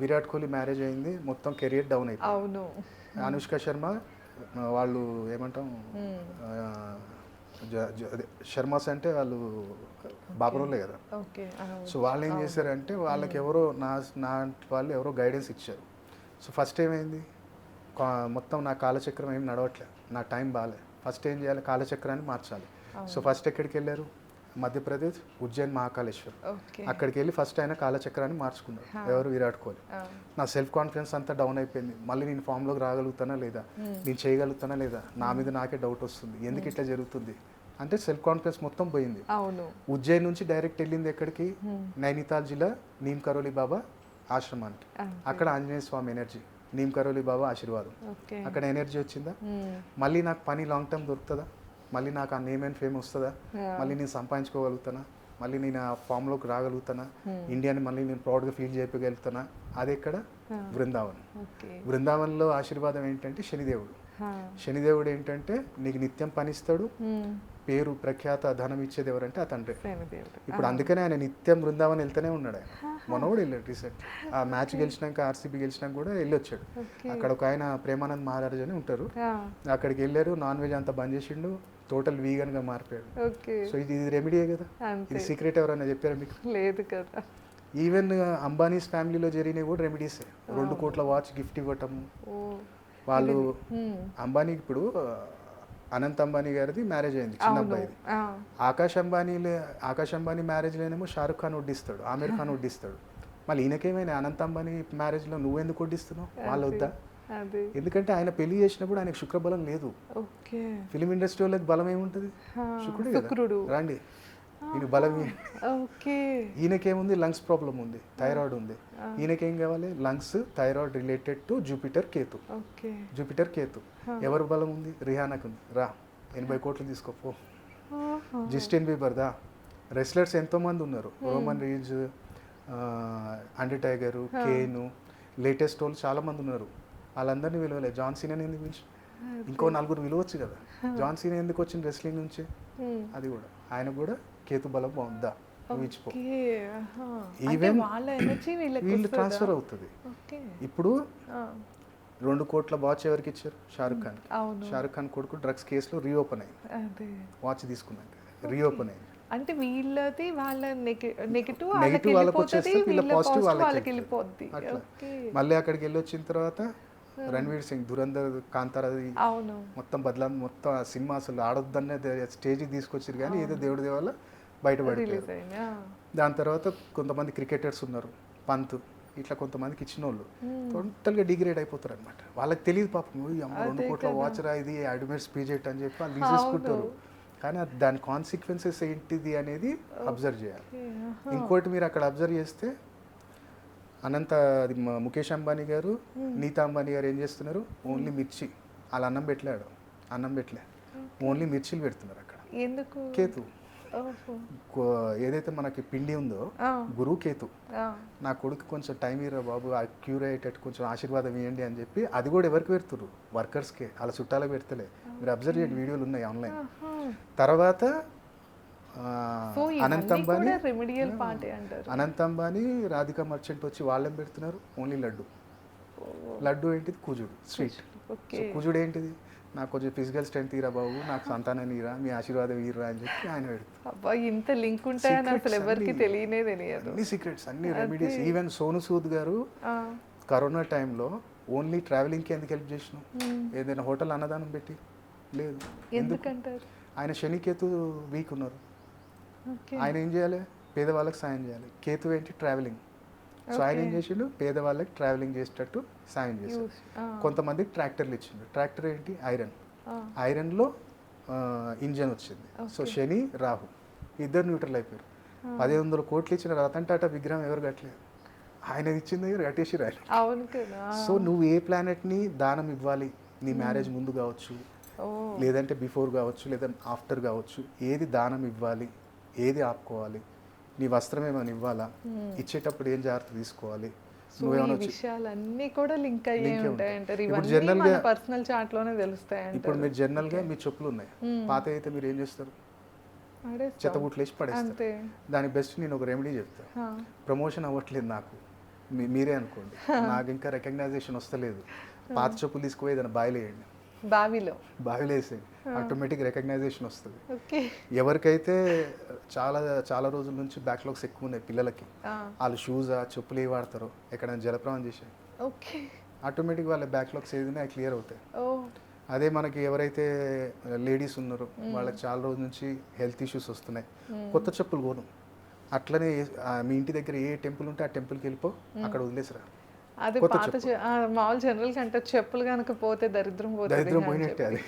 విరాట్ కోహ్లీ మ్యారేజ్ అయింది, మొత్తం కెరియర్ డౌన్ అయిపోయింది. అవును. అనుష్క శర్మ వాళ్ళు ఏమంటాం, అదే శర్మాస్ అంటే వాళ్ళు బాబరోలే కదా. ఓకే. సో వాళ్ళు ఏం చేశారంటే వాళ్ళకి ఎవరో నా వాళ్ళు ఎవరో గైడెన్స్ ఇచ్చారు. సో ఫస్ట్ ఏమైంది, మొత్తం నా కాలచక్రం ఏం నడవట్లే, నా టైం బాగాలే, ఫస్ట్ ఏం చేయాలి, కాలచక్రాన్ని మార్చాలి. సో ఫస్ట్ ఎక్కడికి వెళ్ళారు, మధ్యప్రదేశ్ ఉజ్జయిన్ మహాకాళేశ్వర్. అక్కడికి వెళ్ళి ఫస్ట్ ఆయన కాలచక్రాన్ని మార్చుకున్నారు. ఎవరు, విరాట్ కోహ్లీ. నా సెల్ఫ్ కాన్ఫిడెన్స్ అంతా డౌన్ అయిపోయింది, మళ్ళీ నేను ఫామ్లోకి రాగలుగుతానా లేదా, నేను చేయగలుగుతానా లేదా, నా మీద నాకే డౌట్ వస్తుంది, ఎందుకు ఇట్లా జరుగుతుంది అంటే సెల్ఫ్ కాన్ఫిడెన్స్ మొత్తం పోయింది. ఉజ్జయిన్ నుంచి డైరెక్ట్ వెళ్ళింది ఎక్కడికి, నైనితాల్ జిల్లా నీమ్ కరోలి బాబా ఆశ్రమానికి. అక్కడ ఆంజనేయ స్వామి ఎనర్జీ, నీమ్ కరోలి బాబా ఆశీర్వాదం, అక్కడ ఎనర్జీ వచ్చిందా, మళ్ళీ నాకు పని లాంగ్ టర్మ్ దొరుకుతుందా, మళ్ళీ నాకు ఆ నేమ్ అండ్ ఫేమ్ వస్తుందా, మళ్ళీ నేను సంపాదించుకోగలుగుతానా, మళ్ళీ నేను ఆ ఫామ్లోకి రాగలుగుతానా, ఇండియాని మళ్ళీ నేను ప్రౌడ్గా ఫీల్ చేయగలుగుతానా. అది ఎక్కడ, బృందావన్. బృందావన్లో ఆశీర్వాదం ఏంటంటే శనిదేవుడు. శనిదేవుడు ఏంటంటే నీకు నిత్యం పనిస్తాడు, పేరు ప్రఖ్యాత ధనం ఇచ్చేది ఎవరంటే ఆ తండ్రి. ఇప్పుడు అందుకనే ఆయన నిత్యం బృందావన్ వెళ్తూనే ఉన్నాడు. ఆయన మనోడు వెళ్ళాడు రీసెంట్, ఆ మ్యాచ్ గెలిచినాక, ఆర్సీబీ గెలిచినాక కూడా వెళ్ళి వచ్చాడు. అక్కడ ఒక ఆయన ప్రేమానంద్ మహారాజ్ అని ఉంటారు, అక్కడికి వెళ్ళారు, నాన్ వెజ్ అంతా బంద్ చేసిండు, టోటల్ వీగన్ గా మారిపోయాడు. సో ఇది రెమెడీయే కదా, ఇది సీక్రెట్ ఎవరైనా చెప్పారా మీకు? లేదు కదా. ఈవెన్ అంబానీస్ ఫ్యామిలీలో జరిగినవి కూడా రెమెడీసే. 2 కోట్ల వాచ్ గిఫ్ట్ ఇవ్వటము. వాళ్ళు అంబానీకి ఇప్పుడు అనంత్ అంబానీ గారిది మ్యారేజ్ అయింది, చిన్న అబ్బాయిది. ఆకాష్ అంబానీ మ్యారేజ్లోనేమో షారుఖ్ ఖాన్ వడ్డిస్తాడు, ఆమిర్ ఖాన్ వడ్డిస్తాడు. మళ్ళీ ఈయనకేమైనా అనంత్ అంబానీ మ్యారేజ్లో నువ్వెందుకు వడ్డిస్తున్నావు, వాళ్ళు వద్దా? ఎందుకంటే ఆయన పెళ్లి చేసినప్పుడు ఆయనకు శుక్రబలం లేదు. ఫిలిం ఇండస్ట్రీ వాళ్ళకి బలం ఏముంటుంది, శుక్రుడు. రండి ఈయన బలం. ఈయనకేముంది, లంగ్స్ ప్రాబ్లం ఉంది, థైరాయిడ్ ఉంది. ఈయనకేం కావాలి, lungs, thyroid related to Jupiter Ketu. Jupiter Ketu ఎవరు బలం ఉంది, రిహానాకు ఉంది. రా 80 కోట్లు తీసుకోపో. జస్టిన్ బీబర్ దా. రెస్లర్స్ ఎంతోమంది ఉన్నారు, రోమన్ రీన్స్, అండర్టైగర్, కేను, లేటెస్ట్ వాళ్ళు చాలా మంది ఉన్నారు. వాళ్ళందరినీ విలువలే. జాన్ సీనాని ఎందుకు పిలిచి, ఇంకో 4 విలువచ్చు కదా. జాన్ సీనా ఎందుకు వచ్చింది రెస్లింగ్ నుంచి, అది కూడా ఆయన కూడా కేతు బలం బాగుందా, నువ్వు ఇచ్చిపో. ఈవెన్ వీళ్ళు ట్రాన్స్ఫర్ అవుతుంది. ఇప్పుడు 2 కోట్ల వాచ్ ఎవరికి ఇచ్చారు, షారుఖ్ ఖాన్. షారుఖ్ ఖాన్ కొడుకు డ్రగ్స్ కేసులో రీఓపెన్ అయింది, వాచ్ తీసుకున్నాక రీఓపెన్ అయింది. అంటే వీళ్ళది వాళ్ళ నెగిటివ్ వాళ్ళకి వచ్చేస్తే వీళ్ళ పాజిటివ్ వాళ్ళకి వెళ్ళిపోద్ది. అట్లా మళ్ళీ అక్కడికి వెళ్ళి వచ్చిన తర్వాత రణ్వీర్ సింగ్ దురంధర్, కాంతారాది మొత్తం బదలాం, మొత్తం ఆ సినిమా అసలు ఆడొద్దనే స్టేజ్కి తీసుకొచ్చారు, కానీ ఏదో దేవుడి దేవాల బయటపడిపోయారు. దాని తర్వాత కొంతమంది క్రికెటర్స్ ఉన్నారు, పంత్, ఇట్లా కొంతమందికి ఇచ్చిన వాళ్ళు టోటల్గా డిగ్రేడ్ అయిపోతారు అనమాట. వాళ్ళకి తెలియదు పాపం, 2 కోట్ల వాచరా ఇది, అడ్మిట్ స్పీజెట్ అని చెప్పి వాళ్ళు తీసేసుకుంటారు. కానీ దాని కాన్సిక్వెన్సెస్ ఏంటిది అనేది అబ్జర్వ్ చేయాలి. ఇంకోటి మీరు అక్కడ అబ్జర్వ్ చేస్తే ముఖేష్ అంబానీ గారు, నీతా అంబానీ గారు ఏం చేస్తున్నారు, ఓన్లీ మిర్చి. వాళ్ళు అన్నం పెట్టలే, ఓన్లీ మిర్చిలు పెడుతున్నారు అక్కడ. కేతు ఏదైతే మనకి పిండి ఉందో, గురువు కేతు. నా కొడుకు కొంచెం టైం ఇరా బాబు, ఆ క్యూర్ అయ్యేటట్టు కొంచెం ఆశీర్వాదం ఇవ్వండి అని చెప్పి, అది కూడా ఎవరికి పెడుతున్నారు, వర్కర్స్కే, అలా చుట్టాలకు పెడతలే. మీరు అబ్జర్వ్ చేయండి, వీడియోలు ఉన్నాయి ఆన్లైన్. తర్వాత అనంత్ అంబానీ, రాధికా మర్చెంట్ వచ్చి వాళ్ళని పెడుతున్నారు, ఓన్లీ లడ్డు ఏంటిది, కుజుడు స్వీట్. కుజుడు ఏంటిది, నాకు కొంచెం ఫిజికల్ స్ట్రెంత్ ఇరా బాబు, నాకు సంతానం ఇరా, మీ ఆశీర్వాదం ఇరా అని చెప్పి ఆయన పెడుతుంది. ఇంత లింక్ ఉంటాయని అసలు ఎవరికి తెలియనే తెలియదు. అన్ని సీక్రెట్స్, అన్ని రెమెడీస్. ఈవెన్ సోను సూద్ గారు కరోనా టైంలో ఓన్లీ ట్రావెలింగ్కి ఎందుకు హెల్ప్ చేసినాం, ఏదైనా హోటల్ అన్నదానం పెట్టి లేదు. ఎందుకంటారు, ఆయన శనికేతు వీక్ ఉన్నారు. ఆయన ఏం చేయాలి, పేదవాళ్ళకి సాయం చేయాలి. కేతు ఏంటి, ట్రావెలింగ్. సో ఆయన ఏం చేసిండు, పేదవాళ్ళకి ట్రావెలింగ్ చేసేటట్టు సాయం చేశాడు. కొంతమందికి ట్రాక్టర్లు ఇచ్చిండు. ట్రాక్టర్ ఏంటి, ఐరన్లో ఇంజన్ వచ్చింది. సో శని రాహు ఇద్దరు న్యూట్రల్ అయిపోయారు. 1500 కోట్లు ఇచ్చిన రతన్ టాటా విగ్రహం ఎవరు కట్టలేదు, ఆయన ఇచ్చిన దగ్గర కట్టేసి రాయరు. సో నువ్వు ఏ ప్లానెట్ని దానం ఇవ్వాలి, నీ మ్యారేజ్ ముందు కావచ్చు, ఓ లేదంటే బిఫోర్ కావచ్చు లేదా ఆఫ్టర్ కావచ్చు, ఏది దానం ఇవ్వాలి, ఏది ఆపుకోవాలి, నీ వస్త్రం ఏమైనా ఇవ్వాలా, ఇచ్చేటప్పుడు ఏం జాగ్రత్త తీసుకోవాలి, సో ఈ విషయాలన్నీ కూడా లింక్ అయ్యే ఉంటాయంటారు. ఇవన్నీ మన పర్సనల్ చార్ట్ లోనే తెలుస్తాయంట. ఇప్పుడు మీరు జనరల్గా మీ చెప్పులు ఉన్నాయి, పాత అయితే మీరు ఏం చేస్తారు, చెత్తబుట్లు వేసి పడేస్తారు. అంతే. దానికి బెస్ట్ నేను ఒక రెమెడీ చెప్తాను. ప్రమోషన్ అవ్వట్లేదు నాకు, మీరే అనుకోండి, నాకు ఇంకా రికగ్నైజేషన్ వస్తలేదు, పాత చెప్పులు తీసుకుపోయి ఏదైనా బాయిలు వేయండి, బావిలో వేసేయండి, ఆటోమేటిక్ రికగ్నైజేషన్ వస్తుంది. ఓకే. ఎవరికైతే చాలా చాలా రోజుల నుంచి బ్యాక్లాగ్స్ ఎక్కువ ఉన్నాయి పిల్లలకి, వాళ్ళు షూజా చెప్పులు ఏ వాడతారో, ఎక్కడైనా జలప్రవాహం చేసాయి, ఓకే, ఆటోమేటిక్ వాళ్ళ బ్యాక్లాగ్స్ ఏదైనా క్లియర్ అవుతాయి. ఓ అదే మనకి ఎవరైతే లేడీస్ ఉన్నారో వాళ్ళకి చాలా రోజుల నుంచి హెల్త్ ఇష్యూస్ వస్తున్నాయి, కొత్త చెప్పులు కొను. అట్లనే మీ ఇంటి దగ్గర ఏ టెంపుల్ ఉంటే ఆ టెంపుల్కి వెళ్ళిపో, అక్కడ వదిలేసిరా. అదే పాత మామూలు జనరల్ కంటే చెప్పులు కనుక పోతే దరిద్రం పోయినట్టే అది.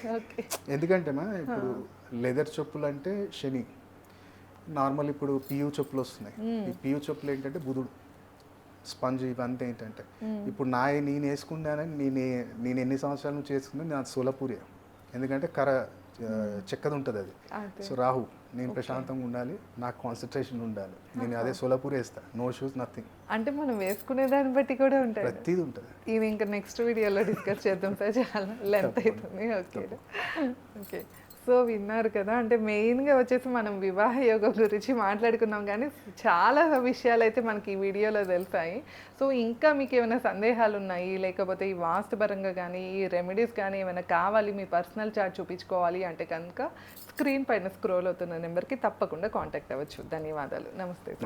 ఎందుకంటే ఇప్పుడు లెదర్ చెప్పులు అంటే శని, నార్మల్ ఇప్పుడు పియూ చెప్పులు వస్తున్నాయి. ఈ పియూ చెప్పులు ఏంటంటే బుధుడు, స్పంజ్ ఇవంతా ఏంటంటే ఇప్పుడు నేను వేసుకున్నానని నేను ఎన్ని సంవత్సరాల నుంచి వేసుకున్నా నా సోలాపూరి, ఎందుకంటే చెక్కది ఉంటుంది అది. సో రాహు, నేను ప్రశాంతంగా ఉండాలి, నాకు కాన్సన్ట్రేషన్ ఉండాలి, నేను అదే సోలాపూర్ వేస్తాను, నో షూస్ నథింగ్. అంటే మనం వేసుకునే దాన్ని బట్టి కూడా ఉంటుంది, ప్రతిదీ ఉంటుంది. ఇది ఇంకా నెక్స్ట్ వీడియోలో డిస్కస్ చేద్దాం సార్, చాలా లెంత్ అవుతుంది. Okay okay. సో విన్నారు కదా, అంటే మెయిన్గా వచ్చేసి మనం వివాహ యోగం గురించి మాట్లాడుకున్నాం, కానీ చాలా విషయాలు అయితే మనకి ఈ వీడియోలో తెలుస్తాయి. సో ఇంకా మీకు ఏమైనా సందేహాలు ఉన్నాయి, లేకపోతే ఈ వాస్తు పరంగా కానీ ఈ రెమెడీస్ కానీ ఏమైనా కావాలి, మీ పర్సనల్ చార్ట్ చూపించుకోవాలి అంటే కనుక స్క్రీన్ పైన స్క్రోల్ అవుతున్న నెంబర్కి తప్పకుండా కాంటాక్ట్ అవ్వచ్చు. ధన్యవాదాలు. నమస్తే.